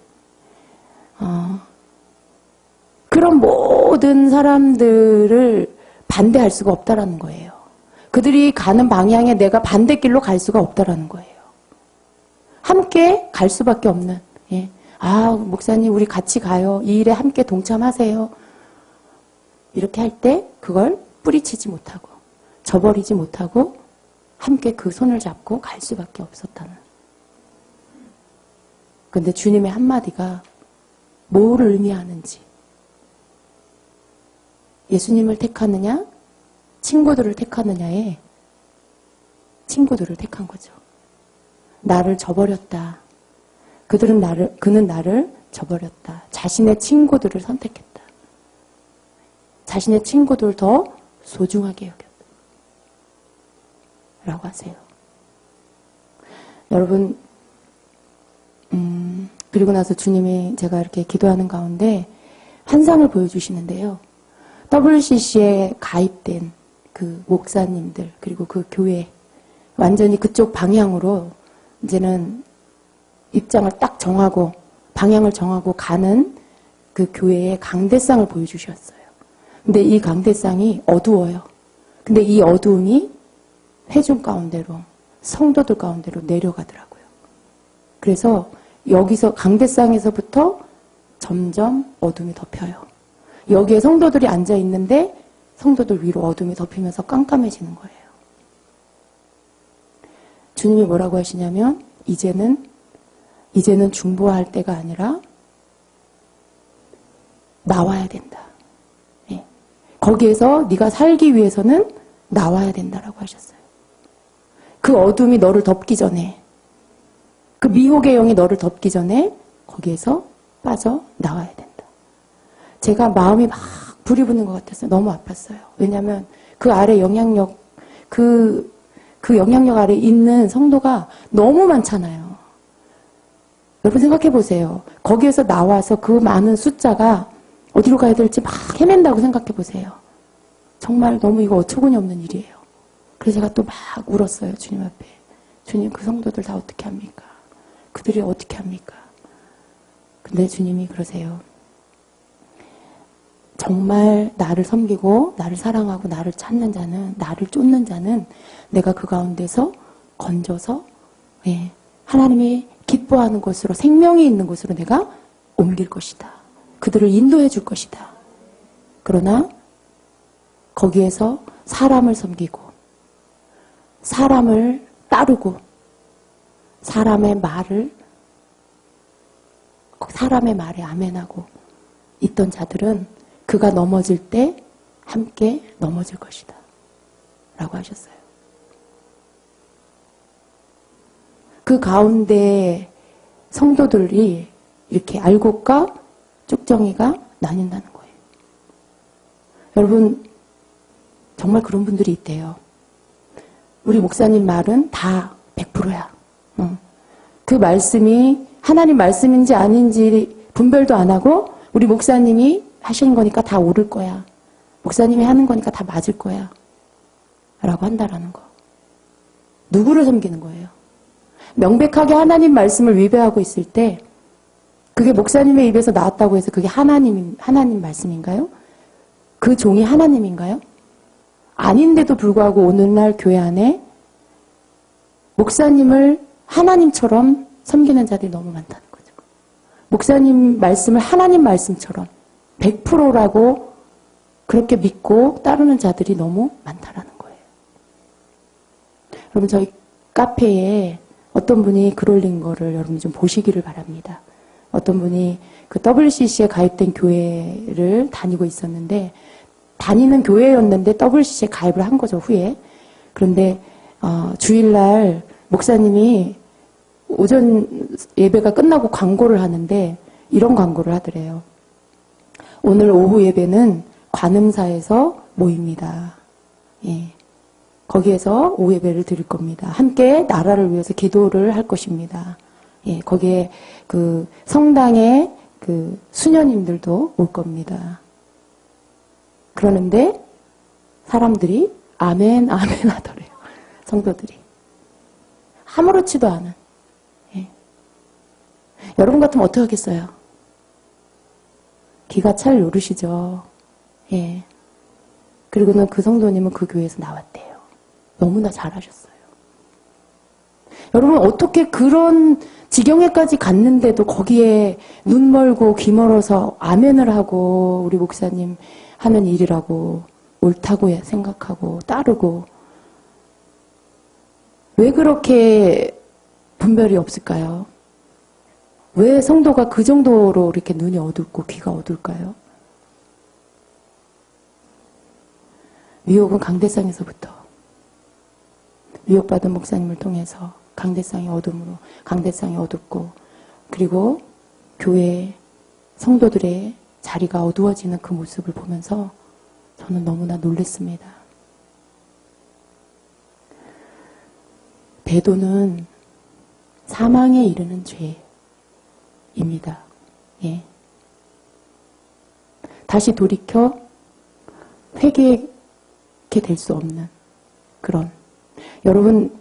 그런 모든 사람들을 반대할 수가 없다라는 거예요. 그들이 가는 방향에 내가 반대길로 갈 수가 없다라는 거예요. 함께 갈 수밖에 없는. 예. 목사님 우리 같이 가요. 이 일에 함께 동참하세요. 이렇게 할 때 그걸 뿌리치지 못하고 저버리지 못하고 함께 그 손을 잡고 갈 수밖에 없었다는. 그런데 주님의 한마디가 뭐를 의미하는지, 예수님을 택하느냐 친구들을 택하느냐에 친구들을 택한 거죠. 나를 저버렸다. 그는 나를 저버렸다. 자신의 친구들을 선택했다. 자신의 친구들 더 소중하게 여겼다. 라고 하세요. 여러분, 그리고 나서 주님이 제가 이렇게 기도하는 가운데 환상을 보여주시는데요. WCC에 가입된 그 목사님들, 그리고 그 교회, 완전히 그쪽 방향으로 이제는 입장을 딱 정하고, 방향을 정하고 가는 그 교회의 강대상을 보여주셨어요. 근데 이 강대상이 어두워요. 근데 이 어두움이 회중 가운데로, 성도들 가운데로 내려가더라고요. 그래서 여기서 강대상에서부터 점점 어둠이 덮여요. 여기에 성도들이 앉아 있는데 성도들 위로 어둠이 덮이면서 깜깜해지는 거예요. 주님이 뭐라고 하시냐면 이제는 중보할 때가 아니라 나와야 된다. 네. 거기에서 네가 살기 위해서는 나와야 된다라고 하셨어요. 그 어둠이 너를 덮기 전에, 그 미혹의 영이 너를 덮기 전에 거기에서 빠져나와야 된다. 제가 마음이 막 불이 붙는 것 같았어요. 너무 아팠어요. 왜냐하면 그 아래 영향력, 그 영향력 아래 있는 성도가 너무 많잖아요. 여러분 생각해 보세요. 거기에서 나와서 그 많은 숫자가 어디로 가야 될지 막 헤맨다고 생각해 보세요. 정말 너무 이거 어처구니 없는 일이에요. 그래서 제가 또 막 울었어요. 주님 앞에. 주님, 그 성도들 다 어떻게 합니까? 그들이 어떻게 합니까? 근데 주님이 그러세요. 정말 나를 섬기고 나를 사랑하고 나를 찾는 자는, 나를 쫓는 자는 내가 그 가운데서 건져서 하나님이 기뻐하는 곳으로, 생명이 있는 곳으로 내가 옮길 것이다. 그들을 인도해 줄 것이다. 그러나 거기에서 사람을 섬기고 사람을 따르고 사람의 말에 아멘하고 있던 자들은 그가 넘어질 때 함께 넘어질 것이다. 라고 하셨어요. 그 가운데 성도들이 이렇게 알곡과 쭉정이가 나뉜다는 거예요. 여러분, 정말 그런 분들이 있대요. 우리 목사님 말은 다 100%야. 그 말씀이 하나님 말씀인지 아닌지 분별도 안 하고 우리 목사님이 하시는 거니까 다 옳을 거야. 목사님이 하는 거니까 다 맞을 거야. 라고 한다라는 거. 누구를 섬기는 거예요? 명백하게 하나님 말씀을 위배하고 있을 때 그게 목사님의 입에서 나왔다고 해서 그게 하나님 말씀인가요? 그 종이 하나님인가요? 아닌데도 불구하고 오늘날 교회 안에 목사님을 하나님처럼 섬기는 자들이 너무 많다는 거죠. 목사님 말씀을 하나님 말씀처럼 100%라고 그렇게 믿고 따르는 자들이 너무 많다라는 거예요. 여러분, 저희 카페에 어떤 분이 글 올린 거를 여러분 좀 보시기를 바랍니다. 어떤 분이 그 WCC에 가입된 교회를 다니고 있었는데, 다니는 교회였는데 WCC에 가입을 한 거죠, 후에. 그런데 주일날 목사님이 오전 예배가 끝나고 광고를 하는데 이런 광고를 하더래요. 오늘 오후 예배는 관음사에서 모입니다. 예. 거기에서 오후 예배를 드릴 겁니다. 함께 나라를 위해서 기도를 할 것입니다. 예. 거기에 그 성당의 그 수녀님들도 올 겁니다. 그러는데 사람들이 아멘, 아멘 하더래요. 성도들이. 아무렇지도 않은. 예. 여러분 같으면 어떻게 하겠어요? 기가 찰 노릇이죠. 예. 그리고는 그 성도님은 그 교회에서 나왔대요. 너무나 잘하셨어요. 여러분, 어떻게 그런 지경에까지 갔는데도 거기에 눈 멀고 귀 멀어서 아멘을 하고 우리 목사님 하는 일이라고 옳다고 생각하고 따르고, 왜 그렇게 분별이 없을까요? 왜 성도가 그 정도로 이렇게 눈이 어둡고 귀가 어둘까요? 미혹은 강대상에서부터, 미혹받은 목사님을 통해서 강대상이 어둠으로, 강대상이 어둡고, 그리고 교회 성도들의 자리가 어두워지는 그 모습을 보면서 저는 너무나 놀랐습니다. 배도는 사망에 이르는 죄입니다. 예. 다시 돌이켜 회개게 될 수 없는 그런. 여러분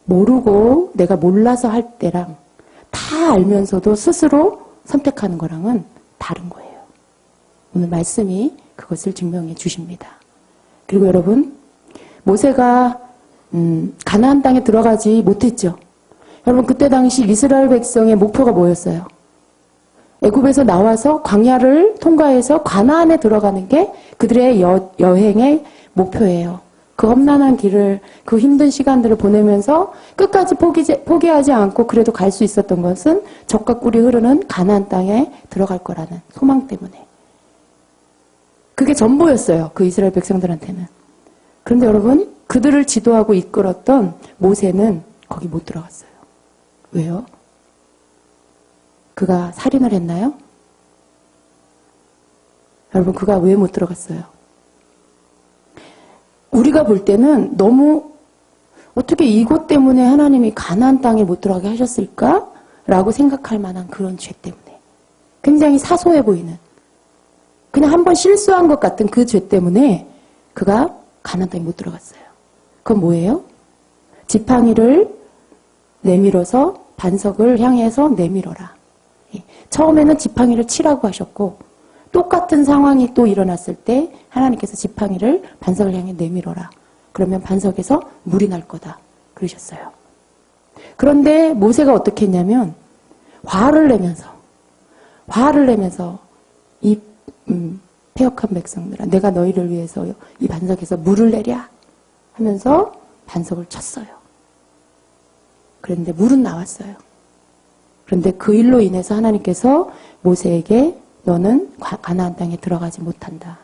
모르고 내가 몰라서 할 때랑 다 알면서도 스스로 선택하는 거랑은 다른 거예요. 오늘 말씀이 그것을 증명해 주십니다. 그리고 여러분, 모세가 가나안 땅에 들어가지 못했죠. 여러분, 그때 당시 이스라엘 백성의 목표가 뭐였어요? 애굽에서 나와서 광야를 통과해서 가나안에 들어가는 게 그들의 여행의 목표예요. 그 험난한 길을, 그 힘든 시간들을 보내면서 끝까지 포기하지 않고 그래도 갈 수 있었던 것은 젖과 꿀이 흐르는 가나안 땅에 들어갈 거라는 소망 때문에. 그게 전부였어요. 그 이스라엘 백성들한테는. 그런데 여러분, 그들을 지도하고 이끌었던 모세는 거기 못 들어갔어요. 왜요? 그가 살인을 했나요? 여러분, 그가 왜 못 들어갔어요? 우리가 볼 때는 너무 어떻게 이것 때문에 하나님이 가나안 땅에 못 들어가게 하셨을까? 라고 생각할 만한 그런 죄 때문에. 굉장히 사소해 보이는, 그냥 한번 실수한 것 같은 그 죄 때문에 그가 가나안 땅에 못 들어갔어요. 그건 뭐예요? 지팡이를 내밀어서 반석을 향해서 내밀어라. 처음에는 지팡이를 치라고 하셨고, 똑같은 상황이 또 일어났을 때 하나님께서 지팡이를 반석을 향해 내밀어라. 그러면 반석에서 물이 날 거다. 그러셨어요. 그런데 모세가 어떻게 했냐면 화를 내면서 이 패역한 백성들아, 내가 너희를 위해서 이 반석에서 물을 내랴 하면서 반석을 쳤어요. 그런데 물은 나왔어요. 그런데 그 일로 인해서 하나님께서 모세에게 너는 가나안 땅에 들어가지 못한다.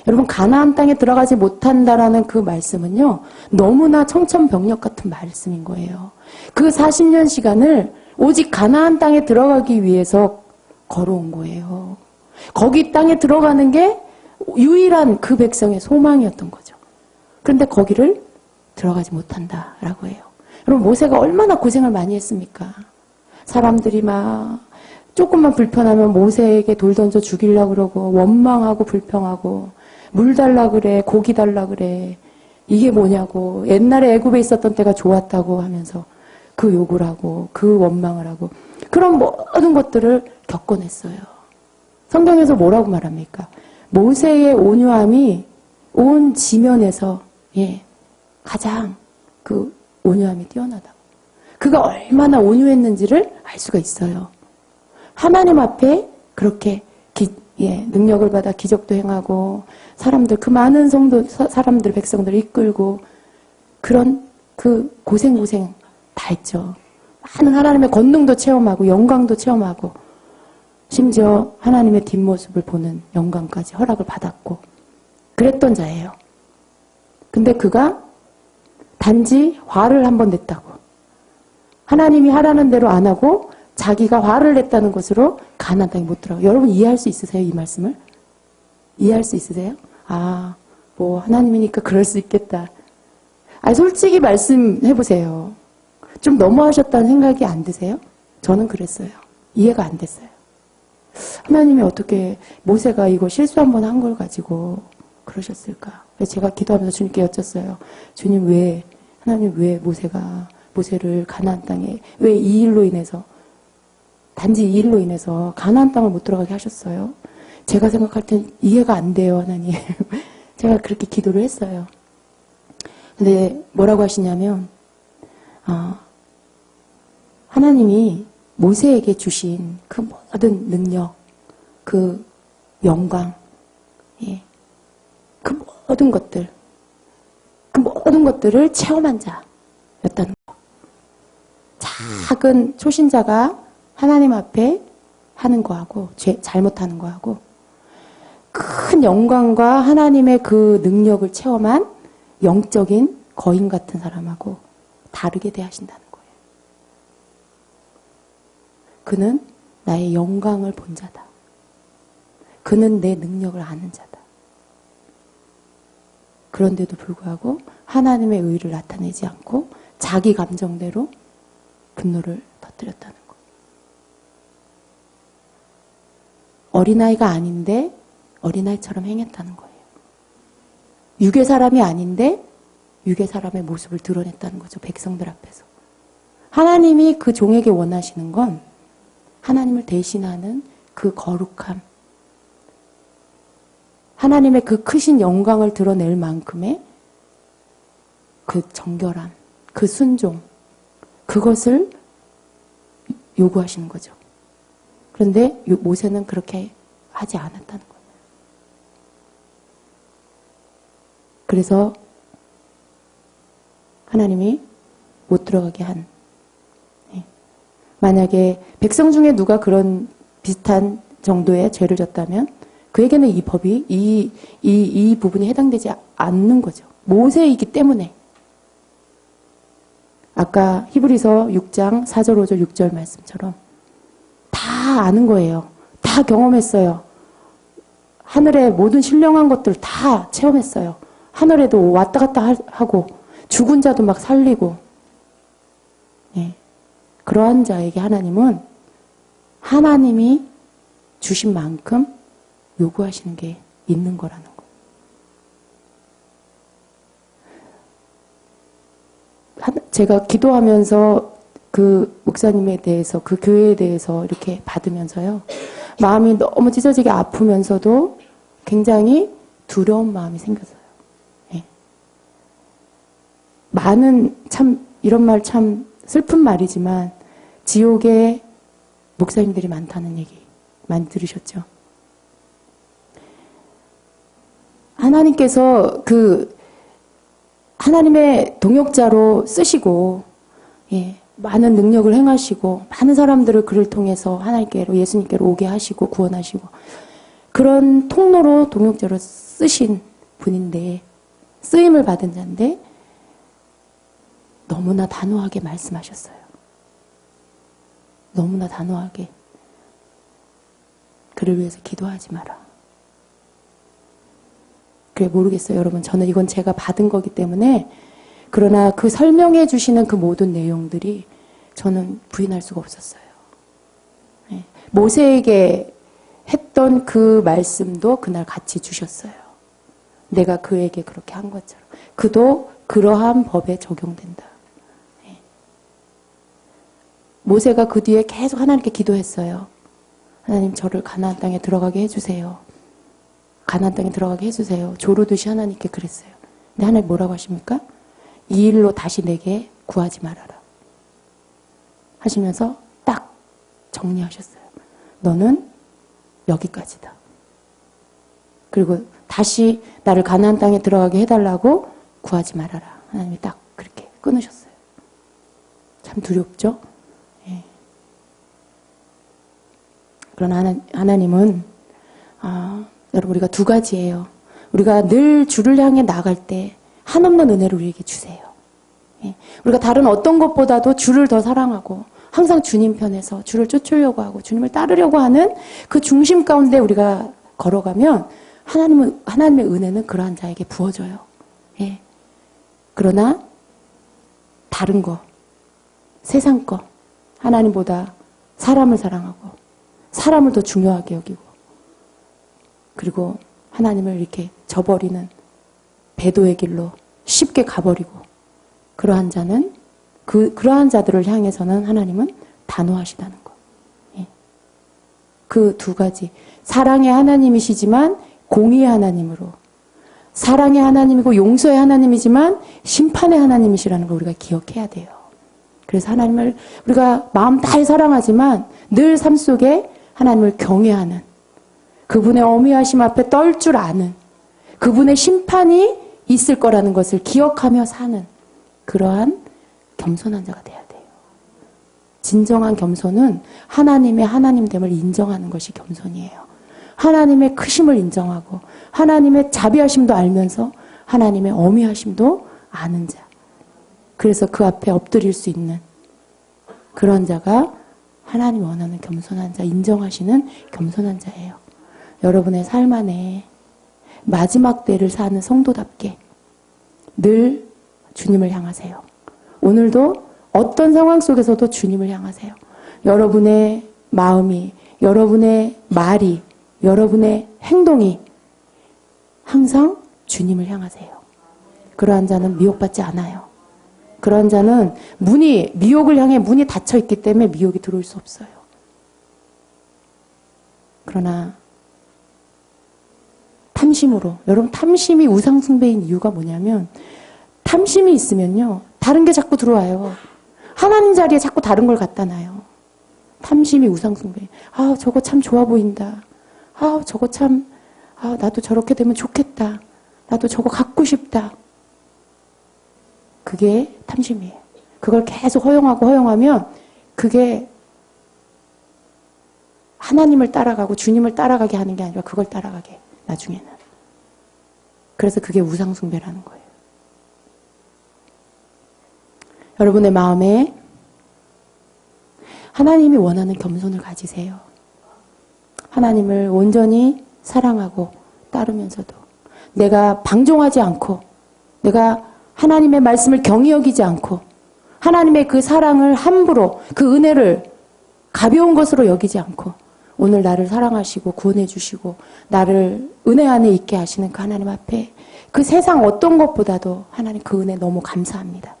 여러분, 가나안 땅에 들어가지 못한다라는 그 말씀은요, 너무나 청천벽력 같은 말씀인 거예요. 그 40년 시간을 오직 가나안 땅에 들어가기 위해서 걸어온 거예요. 거기 땅에 들어가는 게 유일한 그 백성의 소망이었던 거죠. 그런데 거기를 들어가지 못한다라고 해요. 여러분, 모세가 얼마나 고생을 많이 했습니까? 사람들이 막 조금만 불편하면 모세에게 돌 던져 죽이려고 그러고, 원망하고 불평하고, 물 달라 그래, 고기 달라 그래, 이게 뭐냐고, 옛날에 애굽에 있었던 때가 좋았다고 하면서 그 욕을 하고 그 원망을 하고, 그런 모든 것들을 겪어냈어요. 성경에서 뭐라고 말합니까? 모세의 온유함이 온 지면에서 가장 그 온유함이 뛰어나다고. 그가 얼마나 온유했는지를 알 수가 있어요. 하나님 앞에 그렇게 능력을 받아 기적도 행하고, 사람들, 그 많은 사람들, 백성들을 이끌고, 그런 그 고생 다 했죠. 많은 하나님의 권능도 체험하고, 영광도 체험하고, 심지어 하나님의 뒷모습을 보는 영광까지 허락을 받았고, 그랬던 자예요. 근데 그가 단지 화를 한번 냈다고. 하나님이 하라는 대로 안 하고, 자기가 화를 냈다는 것으로 가나안 땅에 못 들어가요. 여러분, 이해할 수 있으세요? 이 말씀을? 이해할 수 있으세요? 뭐 하나님이니까 그럴 수 있겠다. 솔직히 말씀해보세요. 좀 너무하셨다는 생각이 안 드세요? 저는 그랬어요. 이해가 안 됐어요. 하나님이 어떻게 모세가 이거 실수 한번 한 걸 가지고 그러셨을까? 제가 기도하면서 주님께 여쭸어요. 주님, 하나님 왜 모세를 가나안 땅에, 왜 이 일로 인해서, 단지 이 일로 인해서 가나안 땅을 못 들어가게 하셨어요? 제가 생각할 땐 이해가 안 돼요, 하나님. 제가 그렇게 기도를 했어요. 근데 뭐라고 하시냐면, 하나님이 모세에게 주신 그 모든 능력, 그 영광, 그 모든 것들을 체험한 자였다는 거. 작은 초신자가 하나님 앞에 하는 거하고, 잘못하는 거하고, 큰 영광과 하나님의 그 능력을 체험한 영적인 거인 같은 사람하고 다르게 대하신다는 거예요. 그는 나의 영광을 본 자다. 그는 내 능력을 아는 자다. 그런데도 불구하고 하나님의 의를 나타내지 않고 자기 감정대로 분노를 터뜨렸다는 것. 어린아이가 아닌데 어린아이처럼 행했다는 거예요. 육의 사람이 아닌데 육의 사람의 모습을 드러냈다는 거죠. 백성들 앞에서. 하나님이 그 종에게 원하시는 건 하나님을 대신하는 그 거룩함, 하나님의 그 크신 영광을 드러낼 만큼의 그 정결함, 그 순종, 그것을 요구하시는 거죠. 그런데 모세는 그렇게 하지 않았다는 거예요. 그래서 하나님이 못 들어가게 한. 만약에 백성 중에 누가 그런 비슷한 정도의 죄를 졌다면 그에게는 이 법이 이 부분이 해당되지 않는 거죠. 모세이기 때문에. 아까 히브리서 6장 4절 5절 6절 말씀처럼 다 아는 거예요. 다 경험했어요. 하늘의 모든 신령한 것들 다 체험했어요. 하늘에도 왔다 갔다 하고 죽은 자도 막 살리고. 예. 그러한 자에게 하나님은 하나님이 주신 만큼 요구하시는 게 있는 거라는 거. 제가 기도하면서 그 목사님에 대해서, 그 교회에 대해서 이렇게 받으면서요. 마음이 너무 찢어지게 아프면서도 굉장히 두려운 마음이 생겼어요. 예. 많은 참, 이런 말 참 슬픈 말이지만 지옥에 목사님들이 많다는 얘기 많이 들으셨죠? 하나님께서 그 하나님의 동역자로 쓰시고 예, 많은 능력을 행하시고 많은 사람들을 그를 통해서 하나님께로 예수님께로 오게 하시고 구원하시고 그런 통로로 동역자로 쓰신 분인데 쓰임을 받은 자인데 너무나 단호하게 말씀하셨어요. 너무나 단호하게 그를 위해서 기도하지 마라. 그래 모르겠어요 여러분. 저는 이건 제가 받은 거기 때문에 그러나 그 설명해 주시는 그 모든 내용들이 저는 부인할 수가 없었어요. 네. 모세에게 했던 그 말씀도 그날 같이 주셨어요. 내가 그에게 그렇게 한 것처럼 그도 그러한 법에 적용된다. 네. 모세가 그 뒤에 계속 하나님께 기도했어요. 하나님 저를 가나안 땅에 들어가게 해주세요. 가나안 땅에 들어가게 해주세요. 조르듯이 하나님께 그랬어요. 근데 하나님 뭐라고 하십니까? 이 일로 다시 내게 구하지 말아라. 하시면서 딱 정리하셨어요. 너는 여기까지다. 그리고 다시 나를 가나안 땅에 들어가게 해달라고 구하지 말아라. 하나님이 딱 그렇게 끊으셨어요. 참 두렵죠? 예. 그러나 하나님은 여러분 우리가 두 가지예요. 우리가 늘 주를 향해 나갈 때 한없는 은혜를 우리에게 주세요. 예. 우리가 다른 어떤 것보다도 주를 더 사랑하고 항상 주님 편에서 주를 쫓으려고 하고 주님을 따르려고 하는 그 중심 가운데 우리가 걸어가면 하나님의 은혜는 그러한 자에게 부어져요. 예. 그러나 다른 거, 세상 거, 하나님보다 사람을 사랑하고 사람을 더 중요하게 여기고 그리고 하나님을 이렇게 저버리는 배도의 길로 쉽게 가버리고 그러한 자는 그러한 자들을 향해서는 하나님은 단호하시다는 거. 예. 그 두 가지 사랑의 하나님이시지만 공의의 하나님으로 사랑의 하나님이고 용서의 하나님이지만 심판의 하나님이시라는 걸 우리가 기억해야 돼요. 그래서 하나님을 우리가 마음 다해 사랑하지만 늘 삶 속에 하나님을 경외하는 그분의 어미하심 앞에 떨 줄 아는 그분의 심판이 있을 거라는 것을 기억하며 사는 그러한 겸손한 자가 돼야 돼요. 진정한 겸손은 하나님의 하나님됨을 인정하는 것이 겸손이에요. 하나님의 크심을 인정하고 하나님의 자비하심도 알면서 하나님의 어미하심도 아는 자. 그래서 그 앞에 엎드릴 수 있는 그런 자가 하나님 원하는 겸손한 자, 인정하시는 겸손한 자예요. 여러분의 삶 안에 마지막 때를 사는 성도답게 늘 주님을 향하세요. 오늘도 어떤 상황 속에서도 주님을 향하세요. 여러분의 마음이, 여러분의 말이, 여러분의 행동이 항상 주님을 향하세요. 그러한 자는 미혹받지 않아요. 그러한 자는 미혹을 향해 문이 닫혀 있기 때문에 미혹이 들어올 수 없어요. 그러나 탐심으로, 여러분 탐심이 우상숭배인 이유가 뭐냐면 탐심이 있으면요 다른 게 자꾸 들어와요. 하나님 자리에 자꾸 다른 걸 갖다 놔요. 탐심이 우상숭배. 아 저거 참 좋아 보인다. 아 저거 참 나도 저렇게 되면 좋겠다. 나도 저거 갖고 싶다. 그게 탐심이에요. 그걸 계속 허용하면 그게 하나님을 따라가고 주님을 따라가게 하는 게 아니라 그걸 따라가게 나중에는. 그래서 그게 우상숭배라는 거예요. 여러분의 마음에 하나님이 원하는 겸손을 가지세요. 하나님을 온전히 사랑하고 따르면서도 내가 방종하지 않고 내가 하나님의 말씀을 경히 여기지 않고 하나님의 그 사랑을 함부로 그 은혜를 가벼운 것으로 여기지 않고 오늘 나를 사랑하시고 구원해 주시고 나를 은혜 안에 있게 하시는 그 하나님 앞에 그 세상 어떤 것보다도 하나님 그 은혜 너무 감사합니다.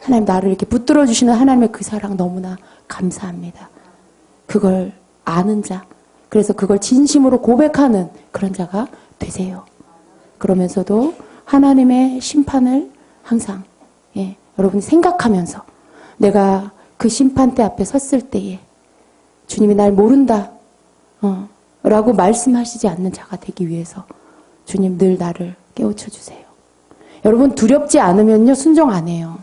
하나님 나를 이렇게 붙들어 주시는 하나님의 그 사랑 너무나 감사합니다. 그걸 아는 자, 그래서 그걸 진심으로 고백하는 그런 자가 되세요. 그러면서도 하나님의 심판을 항상 여러분이 생각하면서 내가 그 심판대 앞에 섰을 때에 주님이 날 모른다 라고 말씀하시지 않는 자가 되기 위해서 주님 늘 나를 깨우쳐 주세요. 여러분 두렵지 않으면요 순종 안 해요.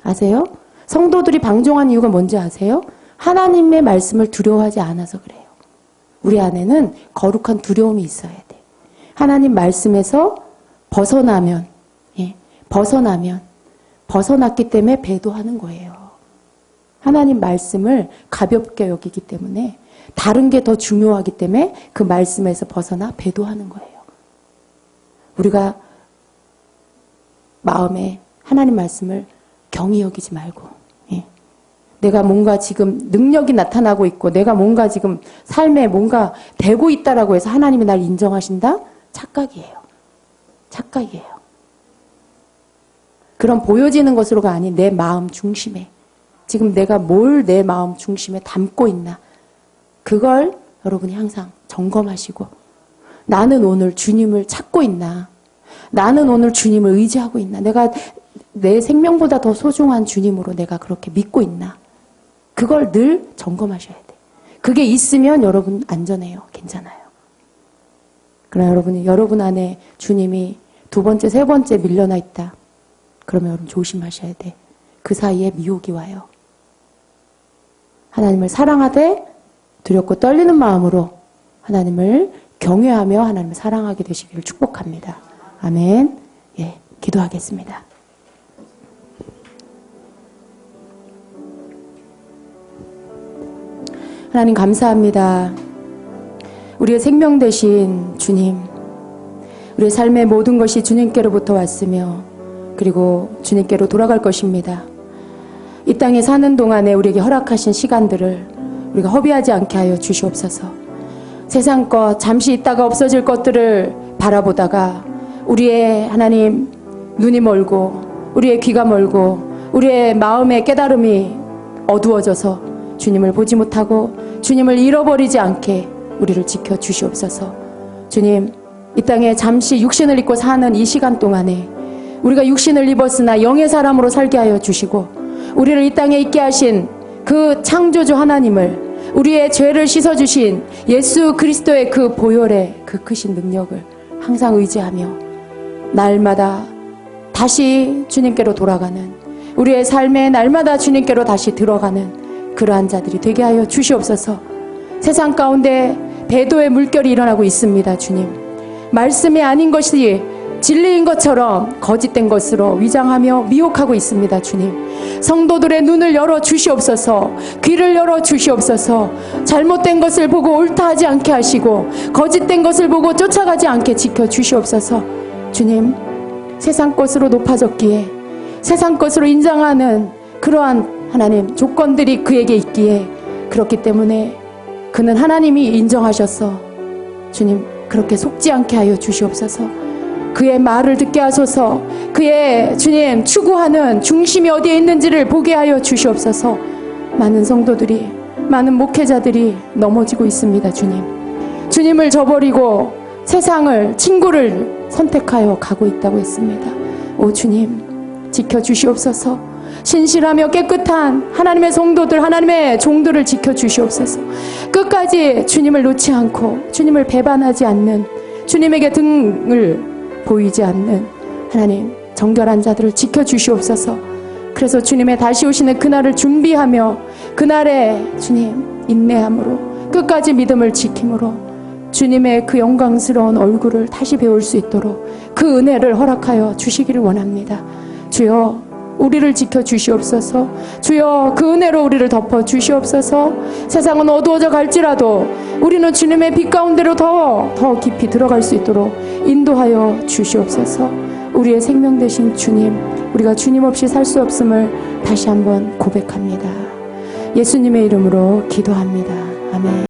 아세요? 성도들이 방종한 이유가 뭔지 아세요? 하나님의 말씀을 두려워하지 않아서 그래요. 우리 안에는 거룩한 두려움이 있어야 돼. 하나님 말씀에서 벗어났기 때문에 배도하는 거예요. 하나님 말씀을 가볍게 여기기 때문에 다른 게 더 중요하기 때문에 그 말씀에서 벗어나 배도하는 거예요. 우리가 마음에 하나님 말씀을 경히 여기지 말고 내가 뭔가 지금 능력이 나타나고 있고 내가 뭔가 지금 삶에 뭔가 되고 있다라고 해서 하나님이 날 인정하신다? 착각이에요. 착각이에요. 그런 보여지는 것으로가 아닌 내 마음 중심에 지금 내가 뭘 내 마음 중심에 담고 있나 그걸 여러분이 항상 점검하시고 나는 오늘 주님을 찾고 있나 나는 오늘 주님을 의지하고 있나 내가 내 생명보다 더 소중한 주님으로 내가 그렇게 믿고 있나 그걸 늘 점검하셔야 돼. 그게 있으면 여러분 안전해요. 괜찮아요. 그러나 여러분 안에 주님이 두 번째, 세 번째 밀려나 있다. 그러면 여러분 조심하셔야 돼. 그 사이에 미혹이 와요. 하나님을 사랑하되 두렵고 떨리는 마음으로 하나님을 경외하며 하나님을 사랑하게 되시기를 축복합니다. 아멘. 기도하겠습니다. 하나님 감사합니다. 우리의 생명 되신 주님, 우리의 삶의 모든 것이 주님께로부터 왔으며 그리고 주님께로 돌아갈 것입니다. 이 땅에 사는 동안에 우리에게 허락하신 시간들을 우리가 허비하지 않게 하여 주시옵소서. 세상 것, 잠시 있다가 없어질 것들을 바라보다가 우리의 하나님 눈이 멀고 우리의 귀가 멀고 우리의 마음의 깨달음이 어두워져서 주님을 보지 못하고 주님을 잃어버리지 않게 우리를 지켜주시옵소서. 주님, 이 땅에 잠시 육신을 입고 사는 이 시간 동안에 우리가 육신을 입었으나 영의 사람으로 살게 하여 주시고 우리를 이 땅에 있게 하신 그 창조주 하나님을 우리의 죄를 씻어주신 예수 그리스도의 그 보혈의 그 크신 능력을 항상 의지하며 날마다 다시 주님께로 돌아가는 우리의 삶에 날마다 주님께로 다시 들어가는 그러한 자들이 되게 하여 주시옵소서. 세상 가운데 배도의 물결이 일어나고 있습니다. 주님, 말씀이 아닌 것이 진리인 것처럼 거짓된 것으로 위장하며 미혹하고 있습니다. 주님, 성도들의 눈을 열어 주시옵소서, 귀를 열어 주시옵소서. 잘못된 것을 보고 옳다 하지 않게 하시고 거짓된 것을 보고 쫓아가지 않게 지켜 주시옵소서. 주님, 세상 것으로 높아졌기에, 세상 것으로 인정하는 그러한 하나님 조건들이 그에게 있기에, 그렇기 때문에 그는 하나님이 인정하셔서 주님 그렇게 속지 않게 하여 주시옵소서. 그의 말을 듣게 하소서. 그의 주님 추구하는 중심이 어디에 있는지를 보게 하여 주시옵소서. 많은 성도들이, 많은 목회자들이 넘어지고 있습니다. 주님, 주님을 저버리고 세상을, 친구를 선택하여 가고 있다고 했습니다. 오 주님, 지켜주시옵소서. 신실하며 깨끗한 하나님의 성도들, 하나님의 종들을 지켜주시옵소서. 끝까지 주님을 놓지 않고 주님을 배반하지 않는, 주님에게 등을 보이지 않는 하나님 정결한 자들을 지켜주시옵소서. 그래서 주님의 다시 오시는 그날을 준비하며 그날에 주님 인내함으로 끝까지 믿음을 지킴으로 주님의 그 영광스러운 얼굴을 다시 배울 수 있도록 그 은혜를 허락하여 주시기를 원합니다. 주여, 우리를 지켜주시옵소서. 주여, 그 은혜로 우리를 덮어주시옵소서. 세상은 어두워져 갈지라도 우리는 주님의 빛 가운데로 더 깊이 들어갈 수 있도록 인도하여 주시옵소서. 우리의 생명 되신 주님, 우리가 주님 없이 살 수 없음을 다시 한번 고백합니다. 예수님의 이름으로 기도합니다. 아멘.